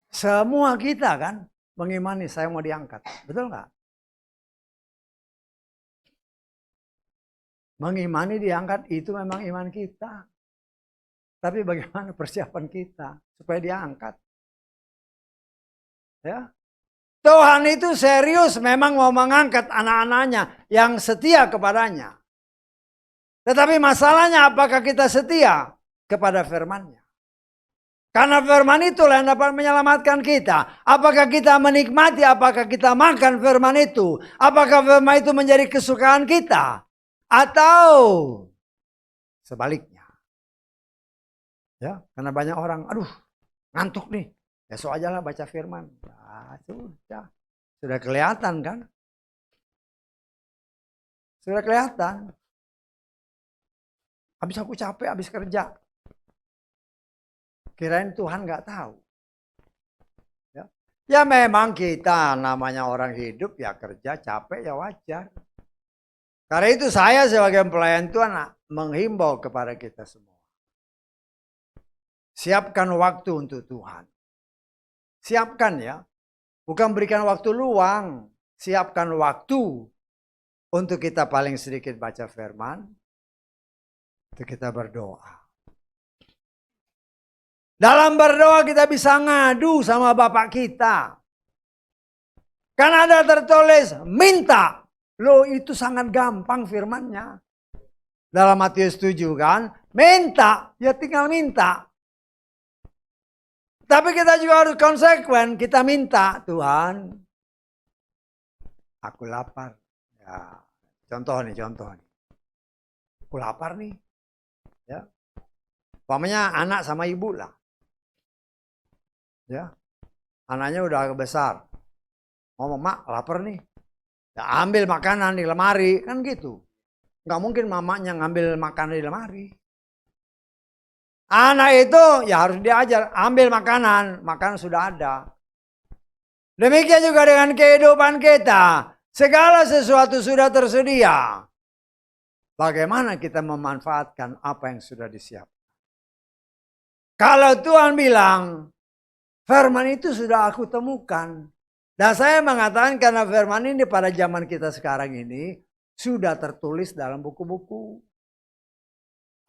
Semua kita kan mengimani saya mau diangkat. Betul nggak? Mengimani diangkat itu memang iman kita. Tapi bagaimana persiapan kita supaya diangkat? Ya. Tuhan itu serius memang mau mengangkat anak-anaknya yang setia kepadanya. Tetapi masalahnya apakah kita setia kepada firman-Nya? Karena firman itulah yang dapat menyelamatkan kita. Apakah kita menikmati, apakah kita makan firman itu? Apakah firman itu menjadi kesukaan kita? Atau sebaliknya. Ya, karena banyak orang, aduh ngantuk nih. Besok aja lah baca firman. Nah, sudah kelihatan kan? Sudah kelihatan. Habis aku capek, habis kerja. Kirain Tuhan nggak tahu. Ya memang kita namanya orang hidup ya kerja capek ya wajar. Karena itu saya sebagai pelayan Tuhan menghimbau kepada kita semua. Siapkan waktu untuk Tuhan. Siapkan ya. Bukan berikan waktu luang. Siapkan waktu untuk kita paling sedikit baca firman. Untuk kita berdoa. Dalam berdoa kita bisa ngadu sama Bapak kita. Kan ada tertulis minta. Loh itu sangat gampang firmannya. Dalam Matius 7 kan. Minta. Ya tinggal minta. Tapi kita juga harus konsekuen. Kita minta. Tuhan. Aku lapar. Ya. Contoh nih. Aku lapar nih. Ya. Umpamanya anak sama ibu lah. Ya. Anaknya udah besar. ngomong, mak lapar nih. Ya, ambil makanan di lemari, kan gitu. Nggak mungkin mamanya ngambil makanan di lemari. Anak itu ya harus diajar, ambil makanan, makanan sudah ada. Demikian juga dengan kehidupan kita. Segala sesuatu sudah tersedia. Bagaimana kita memanfaatkan apa yang sudah disiapkan? Kalau Tuhan bilang, firman itu sudah aku temukan. Dan saya mengatakan karena firman ini pada zaman kita sekarang ini sudah tertulis dalam buku-buku.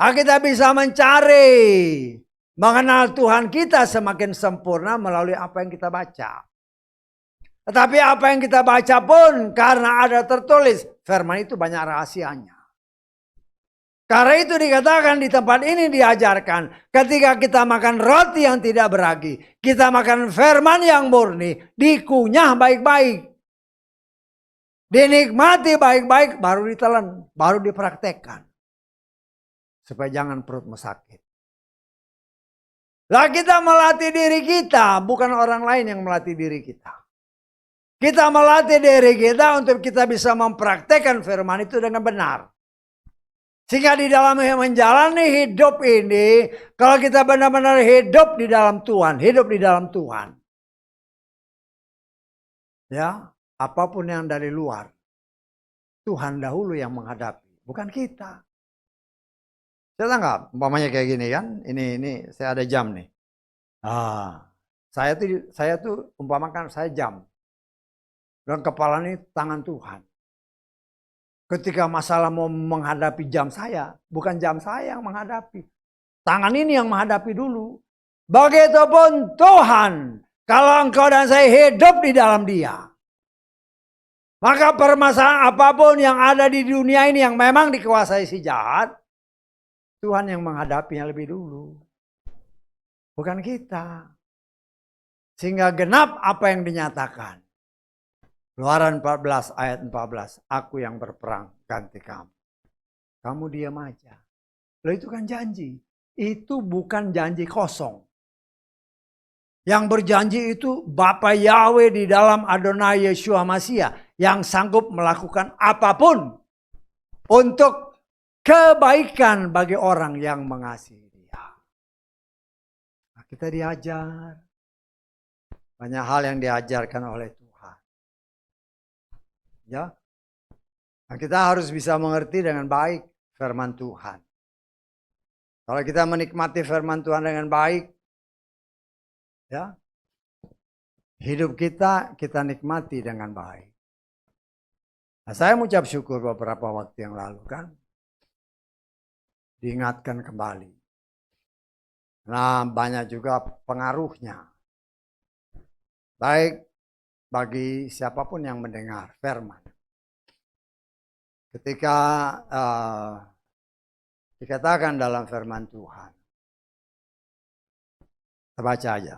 Kita bisa mencari, mengenal Tuhan kita semakin sempurna melalui apa yang kita baca. Tetapi apa yang kita baca pun karena ada tertulis, firman itu banyak rahasianya. Karena itu dikatakan di tempat ini diajarkan, ketika kita makan roti yang tidak beragi, kita makan firman yang murni, dikunyah baik-baik. Dinikmati baik-baik, baru ditelan, baru dipraktekkan. Supaya jangan perutmu sakit. Lah kita melatih diri kita, bukan orang lain yang melatih diri kita. Kita melatih diri kita untuk kita bisa mempraktekkan firman itu dengan benar. Sehingga di dalam menjalani hidup ini, kalau kita benar-benar hidup di dalam Tuhan, hidup di dalam Tuhan. Ya, apapun yang dari luar, Tuhan dahulu yang menghadapi, bukan kita. Saya nggak, umpamanya kayak gini kan, ini saya ada jam nih. Saya tuh umpamakan saya jam. Dan kepala ini tangan Tuhan. Ketika masalah mau menghadapi jam saya, bukan jam saya yang menghadapi. Tangan ini yang menghadapi dulu. Begitupun Tuhan, kalau engkau dan saya hidup di dalam Dia, maka permasalahan apapun yang ada di dunia ini yang memang dikuasai si jahat, Tuhan yang menghadapinya lebih dulu. Bukan kita. Sehingga genap apa yang dinyatakan. Keluaran 14 ayat 14. Aku yang berperang ganti kamu. Kamu diam aja. Loh itu kan janji. Itu bukan janji kosong. Yang berjanji itu Bapa Yahweh di dalam Adonai Yeshua Mashiach. Yang sanggup melakukan apapun. Untuk kebaikan bagi orang yang mengasihi Dia. Nah, kita diajar. Banyak hal yang diajarkan oleh Tuhan. Ya, nah, kita harus bisa mengerti dengan baik firman Tuhan. Kalau kita menikmati firman Tuhan dengan baik, ya, hidup kita nikmati dengan baik. Nah, saya mengucap syukur beberapa waktu yang lalu kan, diingatkan kembali. Nah, banyak juga pengaruhnya. Baik bagi siapapun yang mendengar firman. Ketika dikatakan dalam firman Tuhan. Kita baca aja.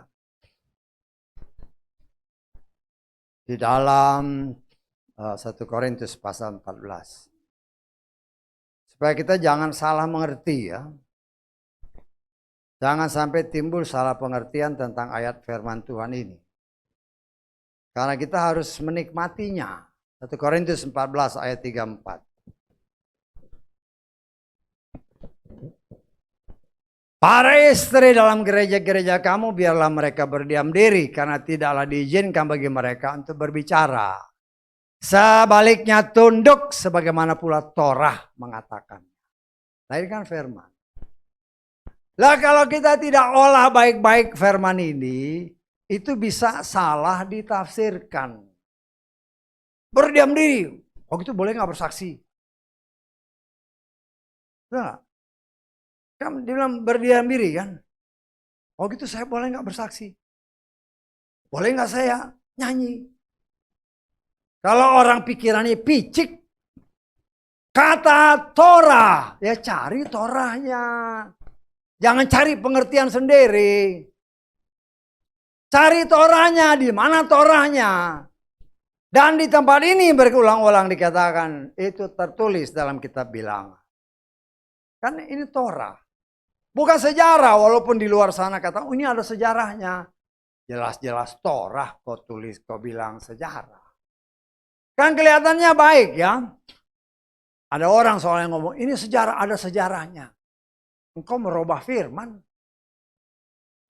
Di dalam 1 Korintus pasal 14. Supaya kita jangan salah mengerti ya. Jangan sampai timbul salah pengertian tentang ayat firman Tuhan ini. Karena kita harus menikmatinya. 1 Korintus 14 ayat 34. Para istri dalam gereja-gereja kamu biarlah mereka berdiam diri. Karena tidaklah diizinkan bagi mereka untuk berbicara. Sebaliknya tunduk sebagaimana pula Torah mengatakan. Nah ini kan firman. Lah kalau kita tidak olah baik-baik firman ini. Itu bisa salah ditafsirkan. Berdiam diri. Oh gitu boleh gak bersaksi? Nah, kan dia bilang berdiam diri kan? Oh gitu saya boleh gak bersaksi? Boleh gak saya nyanyi? Kalau orang pikirannya picik. Kata Torah. Ya cari Torahnya. Jangan cari pengertian sendiri. Cari Torahnya, di mana Torahnya. Dan di tempat ini berulang-ulang dikatakan, itu tertulis dalam kitab Bilangan. Kan ini Torah. Bukan sejarah, walaupun di luar sana kata, oh ini ada sejarahnya. Jelas-jelas Torah kau tulis, kau bilang sejarah. Kan kelihatannya baik ya. Ada orang soalnya ngomong, ini sejarah, ada sejarahnya. Engkau merubah firman.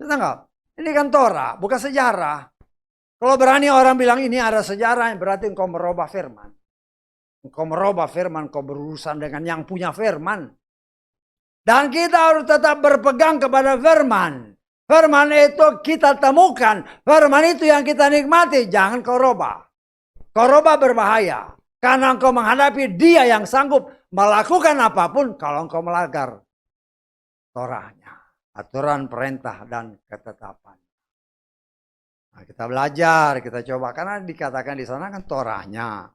Betul nggak? Ini kan Torah, bukan sejarah. Kalau berani orang bilang ini ada sejarah, berarti engkau merubah firman. Engkau merubah firman, engkau berurusan dengan yang punya firman. Dan kita harus tetap berpegang kepada firman. Firman itu kita temukan. Firman itu yang kita nikmati. Jangan kau rubah. Kau rubah berbahaya. Karena engkau menghadapi dia yang sanggup melakukan apapun kalau engkau melanggar Torahnya. Aturan, perintah, dan ketetapan. Nah, kita belajar, kita coba. Karena dikatakan di sana kan Torahnya.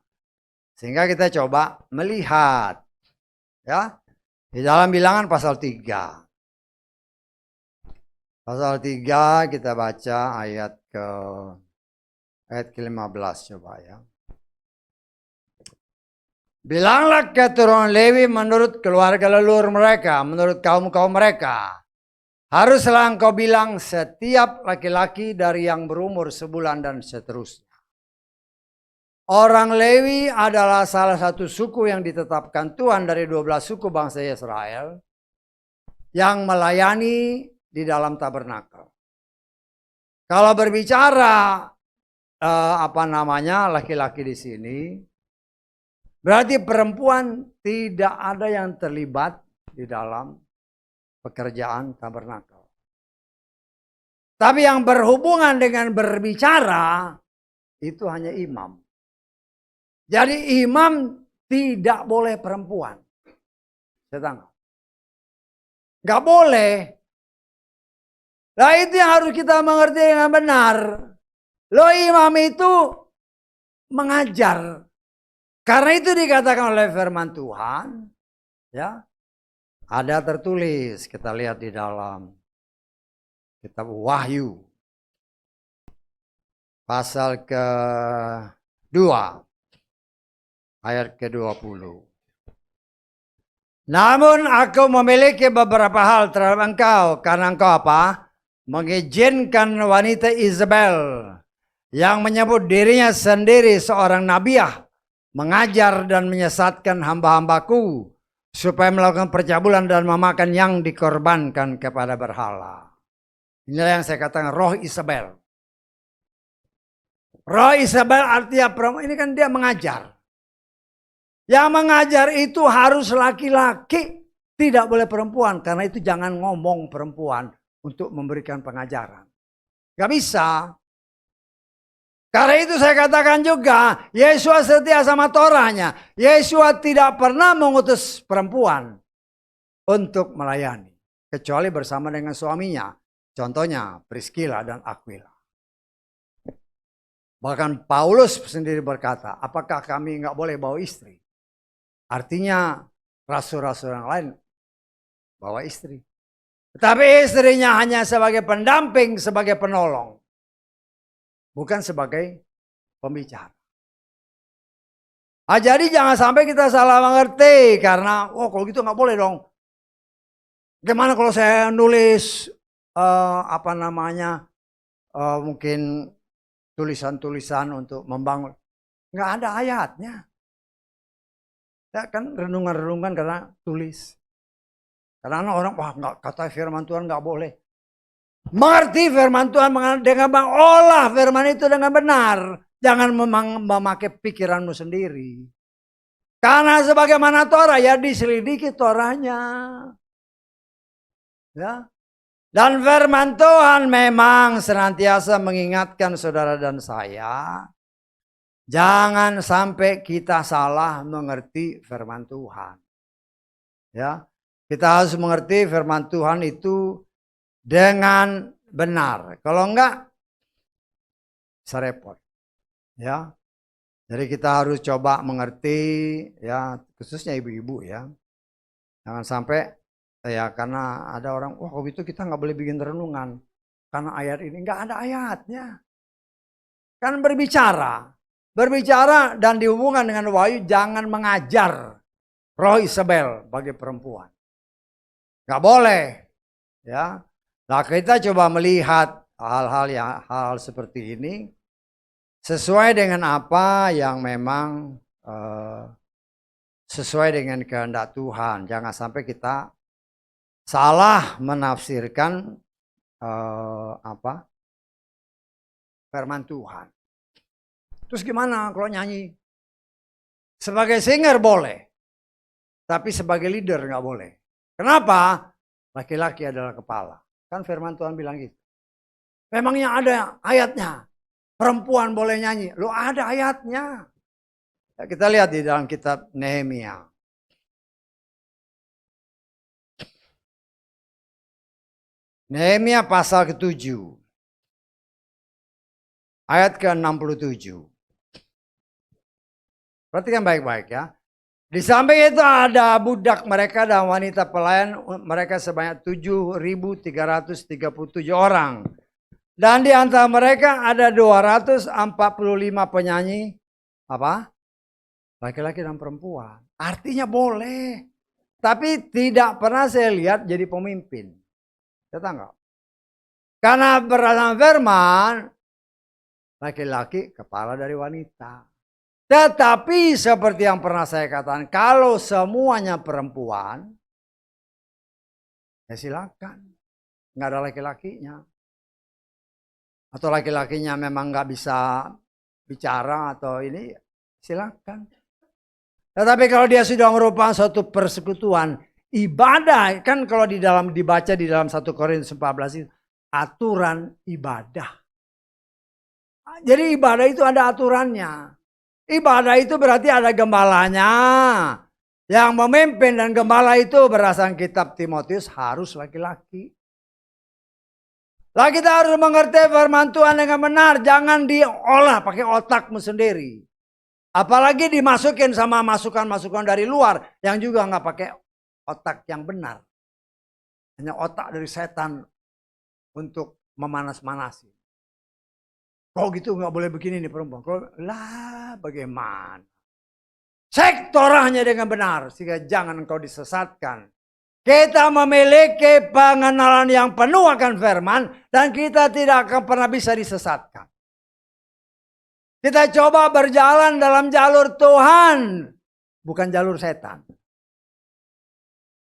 Sehingga kita coba melihat. Ya. Di dalam Bilangan pasal 3. Pasal 3 kita baca ayat ke-15 coba ya. Bilanglah keturunan Lewi menurut keluarga leluhur mereka, menurut kaum-kaum mereka. Haruslah engkau bilang setiap laki-laki dari yang berumur sebulan dan seterusnya. Orang Lewi adalah salah satu suku yang ditetapkan Tuhan dari 12 suku bangsa Israel yang melayani di dalam tabernakel. Kalau berbicara laki-laki di sini, berarti perempuan tidak ada yang terlibat di dalam pekerjaan tabernakel. Tapi yang berhubungan dengan berbicara itu hanya imam. Jadi imam tidak boleh perempuan. Nggak boleh. Nah itu yang harus kita mengerti dengan benar. Lo imam itu mengajar. Karena itu dikatakan oleh firman Tuhan. Ya. Ada tertulis. Kita lihat di dalam kitab Wahyu. Pasal ke-2. Ayat ke-20. Namun aku memiliki beberapa hal terhadap engkau. Karena engkau apa? Mengizinkan wanita Isabel. Yang menyebut dirinya sendiri seorang nabiah. Mengajar dan menyesatkan hamba-hambaku. Supaya melakukan percabulan dan memakan yang dikorbankan kepada berhala. Inilah yang saya katakan roh Isabel. Roh Isabel artinya perempuan. Ini kan dia mengajar. Yang mengajar itu harus laki-laki, tidak boleh perempuan. Karena itu jangan ngomong perempuan untuk memberikan pengajaran. Gak bisa. Karena itu saya katakan juga, Yesua setia sama Torahnya. Yesua tidak pernah mengutus perempuan untuk melayani. Kecuali bersama dengan suaminya. Contohnya Priscilla dan Aquila. Bahkan Paulus sendiri berkata, apakah kami nggak boleh bawa istri? Artinya rasul-rasul yang lain bawa istri. Tetapi istrinya hanya sebagai pendamping, sebagai penolong. Bukan sebagai pembicara. Jadi jangan sampai kita salah mengerti. Karena, kalau gitu nggak boleh dong. Gimana kalau saya nulis, mungkin tulisan-tulisan untuk membangun. Nggak ada ayatnya. Ya kan renungan-renungan karena tulis. Karena orang, nggak kata firman Tuhan nggak boleh. Mengerti firman Tuhan dengan olah firman itu dengan benar. Jangan memakai pikiranmu sendiri. Karena sebagaimana Torah ya diselidiki Torahnya. Ya. Dan firman Tuhan memang senantiasa mengingatkan saudara dan saya. Jangan sampai kita salah mengerti firman Tuhan. Ya, kita harus mengerti firman Tuhan itu dengan benar. Kalau enggak, bisa repot. Ya, jadi kita harus coba mengerti, ya khususnya ibu-ibu ya. Jangan sampai ya karena ada orang, itu kita nggak boleh bikin renungan karena ayat ini nggak ada ayatnya. Kan berbicara. Berbicara dan dihubungkan dengan Wahyu, jangan mengajar roh Isabel bagi perempuan. Gak boleh. Ya. Nah kita coba melihat hal-hal seperti ini. sesuai dengan apa yang memang sesuai dengan kehendak Tuhan. Jangan sampai kita salah menafsirkan firman Tuhan. Terus gimana kalau nyanyi? Sebagai singer boleh, tapi sebagai leader nggak boleh. Kenapa? Laki-laki adalah kepala. Kan firman Tuhan bilang gitu. Memangnya ada ayatnya, perempuan boleh nyanyi. Loh ada ayatnya. Ya, kita lihat di dalam kitab Nehemia. Nehemia pasal ke-7. Ayat ke-67. Perhatikan baik-baik ya. Di samping itu ada budak mereka dan wanita pelayan mereka sebanyak 7.337 orang. Dan di antara mereka ada 245 penyanyi apa? Laki-laki dan perempuan. Artinya boleh. Tapi tidak pernah saya lihat jadi pemimpin. Saya tahu. Karena berdasarkan firman, laki-laki kepala dari wanita. Tetapi seperti yang pernah saya katakan, kalau semuanya perempuan, ya silakan. Nggak ada laki-lakinya. Atau laki-lakinya memang nggak bisa bicara atau ini, silakan. Tetapi kalau dia sudah merupakan suatu persekutuan, ibadah, kan kalau dibaca di dalam 1 Korintus 14 itu, aturan ibadah. Jadi ibadah itu ada aturannya. Ibadah itu berarti ada gembalanya yang memimpin, dan gembala itu berdasarkan kitab Timotius harus laki-laki. Lah kita harus mengerti firman Tuhan dengan benar, jangan diolah pakai otakmu sendiri. Apalagi dimasukin sama masukan-masukan dari luar yang juga nggak pakai otak yang benar. Hanya otak dari setan untuk memanas-manasi. Kok gitu nggak boleh begini nih perempuan. Lah bagaimana? Cek Torahnya dengan benar sehingga jangan engkau disesatkan. Kita memiliki pengenalan yang penuh akan firman dan kita tidak akan pernah bisa disesatkan. Kita coba berjalan dalam jalur Tuhan, bukan jalur setan.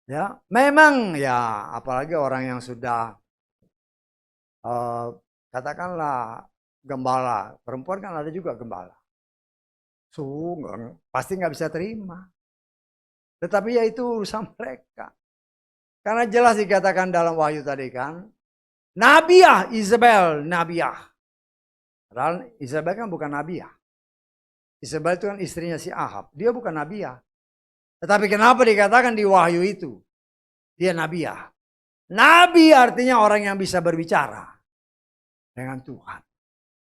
Ya, memang ya apalagi orang yang sudah katakanlah gembala, perempuan kan ada juga gembala. Pasti nggak bisa terima. Tetapi ya itu urusan mereka. Karena jelas dikatakan dalam Wahyu tadi kan, Nabiah Isabel, Nabiah. Padahal Isabel kan bukan Nabiah. Isabel itu kan istrinya si Ahab. Dia bukan Nabiah. Tetapi kenapa dikatakan di Wahyu itu dia Nabiah? Nabi artinya orang yang bisa berbicara dengan Tuhan.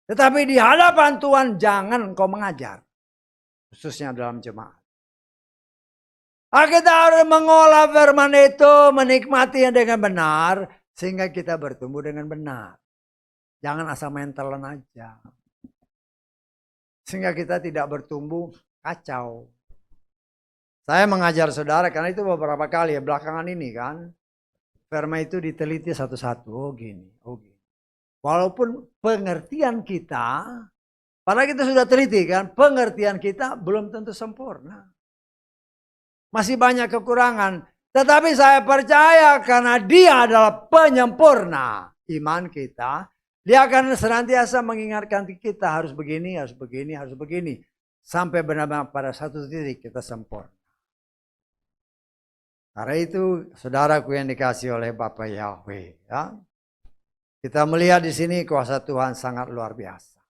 Tetapi di hadapan Tuhan jangan engkau mengajar. Khususnya dalam jemaat. Kita harus mengolah firman itu, menikmatinya dengan benar. Sehingga kita bertumbuh dengan benar. Jangan asal main telan aja. Sehingga kita tidak bertumbuh kacau. Saya mengajar saudara karena itu beberapa kali ya belakangan ini kan. Firman itu diteliti satu-satu. Oh gini. Walaupun pengertian kita, padahal kita sudah teliti kan, pengertian kita belum tentu sempurna. Masih banyak kekurangan. Tetapi saya percaya karena dia adalah penyempurna iman kita, dia akan senantiasa mengingatkan kita harus begini, harus begini, harus begini. Sampai benar-benar pada satu titik kita sempurna. Karena itu saudaraku yang dikasih oleh Bapak Yahweh, ya. Kita melihat di sini kuasa Tuhan sangat luar biasa.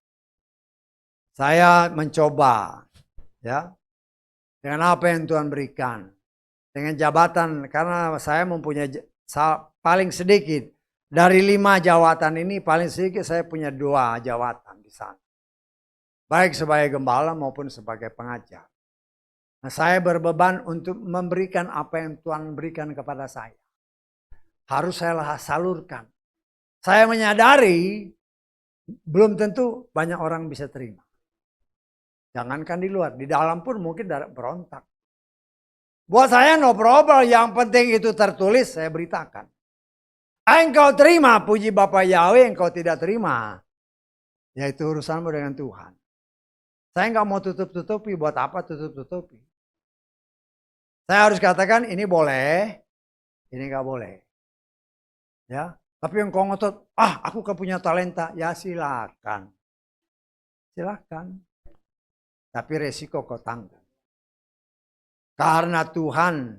Saya mencoba ya dengan apa yang Tuhan berikan. Dengan jabatan, karena saya mempunyai paling sedikit. Dari 5 jawatan ini paling sedikit saya punya 2 jawatan di sana. Baik sebagai gembala maupun sebagai pengajar. Nah, saya berbeban untuk memberikan apa yang Tuhan berikan kepada saya. Harus saya salurkan. Saya menyadari belum tentu banyak orang bisa terima. Jangankan di luar, di dalam pun mungkin berontak. Buat saya no problem, yang penting itu tertulis saya beritakan. Engkau terima puji Bapak Yahweh, engkau tidak terima. Yaitu urusanmu dengan Tuhan. Saya nggak mau tutup-tutupi, buat apa tutup-tutupi? Saya harus katakan ini boleh, ini nggak boleh. Ya, tapi yang kau ngotot, aku kan punya talenta, ya silakan. Silakan. Tapi resiko kau tanggung. Karena Tuhan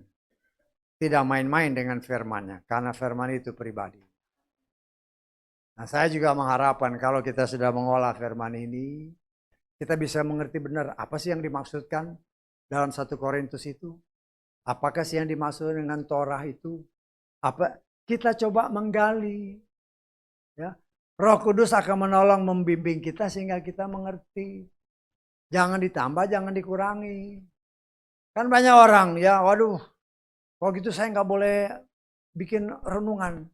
tidak main-main dengan firman-Nya, karena firman itu pribadi. Nah, saya juga mengharapkan kalau kita sudah mengolah firman ini, kita bisa mengerti benar apa sih yang dimaksudkan dalam 1 Korintus itu. Apakah sih yang dimaksud dengan Torah itu? Apa kita coba menggali, ya. Roh Kudus akan menolong membimbing kita sehingga kita mengerti. Jangan ditambah, jangan dikurangi. Kan banyak orang ya, waduh, kalau gitu saya nggak boleh bikin renungan.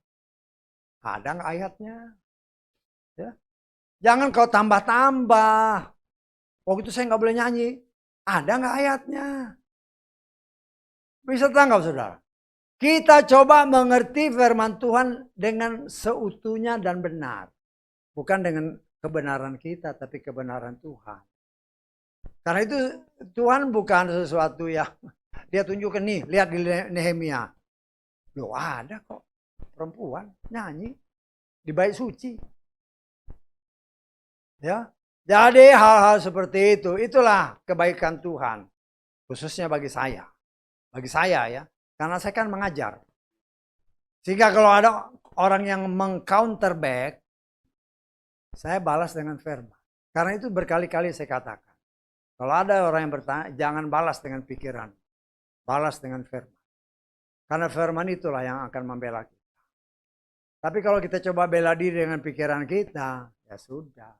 Ada nggak ayatnya? Ya. Jangan kau tambah-tambah. Oh gitu saya nggak boleh nyanyi. Ada nggak ayatnya? Bisa tangkap saudara. Kita coba mengerti firman Tuhan dengan seutuhnya dan benar. Bukan dengan kebenaran kita, tapi kebenaran Tuhan. Karena itu Tuhan bukan sesuatu yang dia tunjukkan nih, lihat di Nehemia. Loh ada kok perempuan nyanyi di bait suci. Ya. Jadi hal-hal seperti itu, itulah kebaikan Tuhan. Khususnya bagi saya. Bagi saya ya. Karena saya kan mengajar. Sehingga kalau ada orang yang meng-counter back, saya balas dengan firman. Karena itu berkali-kali saya katakan. Kalau ada orang yang bertanya, jangan balas dengan pikiran. Balas dengan firman. Karena firman itulah yang akan membela kita. Tapi kalau kita coba bela diri dengan pikiran kita, ya sudah.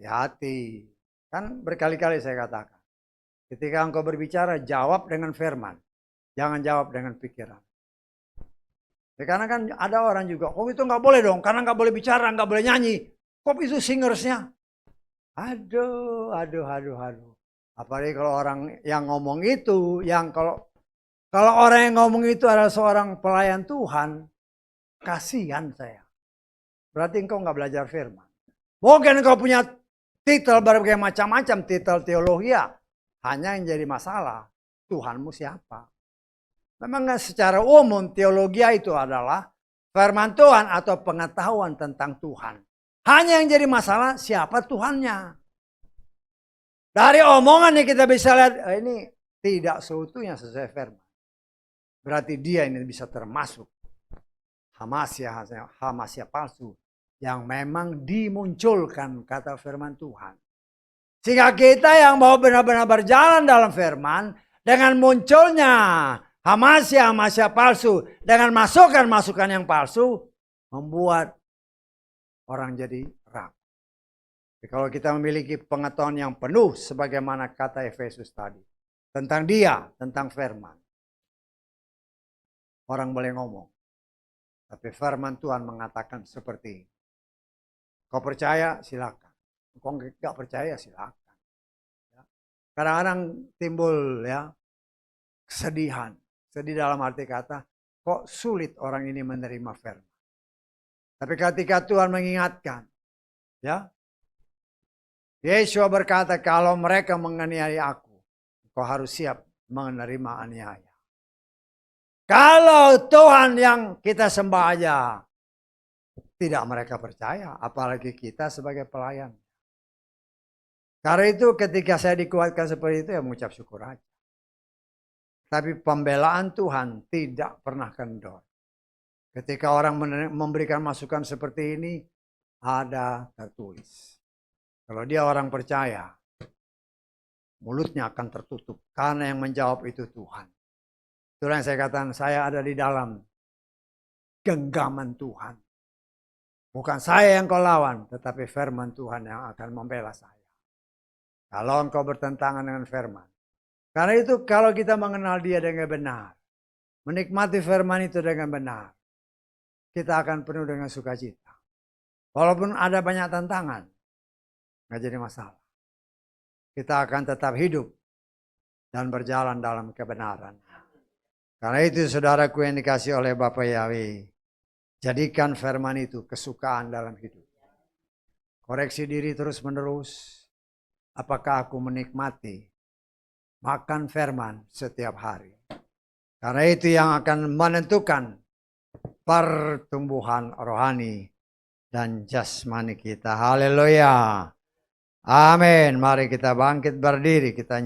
Hati-hati. Kan berkali-kali saya katakan. Ketika engkau berbicara, jawab dengan firman. Jangan jawab dengan pikiran. Ya, karena kan ada orang juga, itu nggak boleh dong, karena nggak boleh bicara, nggak boleh nyanyi. Kok itu singersnya? Aduh. Apalagi kalau orang yang ngomong itu, yang kalau orang yang ngomong itu adalah seorang pelayan Tuhan, kasihan saya. Berarti engkau nggak belajar firman. Mungkin engkau punya titel berbagai macam-macam, titel teologi, hanya yang jadi masalah, Tuhanmu siapa? Memang secara umum teologi itu adalah firman Tuhan atau pengetahuan tentang Tuhan. Hanya yang jadi masalah siapa Tuhannya. Dari omongan yang kita bisa lihat, ini tidak seutuhnya sesuai firman. Berarti dia ini bisa termasuk Hamasya palsu yang memang dimunculkan kata firman Tuhan. Sehingga kita yang mau benar-benar berjalan dalam firman dengan munculnya Hamasya palsu dengan masukan yang palsu membuat orang jadi ragu. Kalau kita memiliki pengetahuan yang penuh sebagaimana kata Efesus tadi tentang dia, tentang firman. Orang boleh ngomong. Tapi firman Tuhan mengatakan seperti ini. Kau percaya silakan. Kau nggak percaya silakan. Kadang-kadang timbul ya kesedihan. Sedih dalam arti kata, kok sulit orang ini menerima firman. Tapi ketika Tuhan mengingatkan, ya, Yesua berkata, kalau mereka menganiaya aku, kau harus siap menerima aniaya. Kalau Tuhan yang kita sembah aja, tidak mereka percaya, apalagi kita sebagai pelayan. Karena itu ketika saya dikuatkan seperti itu, ya mengucap syukur aja. Tapi pembelaan Tuhan tidak pernah kendor. Ketika orang memberikan masukan seperti ini, ada tertulis. Kalau dia orang percaya, mulutnya akan tertutup. Karena yang menjawab itu Tuhan. Itulah yang saya katakan, saya ada di dalam genggaman Tuhan. Bukan saya yang kau lawan, tetapi firman Tuhan yang akan membela saya. Kalau engkau bertentangan dengan firman. Karena itu kalau kita mengenal dia dengan benar, menikmati firman itu dengan benar, kita akan penuh dengan sukacita. Walaupun ada banyak tantangan, nggak jadi masalah. Kita akan tetap hidup dan berjalan dalam kebenaran. Karena itu saudaraku yang dikasih oleh Bapa Yahweh, jadikan firman itu kesukaan dalam hidup. Koreksi diri terus menerus. apakah aku menikmati makan firman setiap hari. Karena itu yang akan menentukan pertumbuhan rohani dan jasmani kita. Haleluya. Amin. Mari kita bangkit berdiri. Kita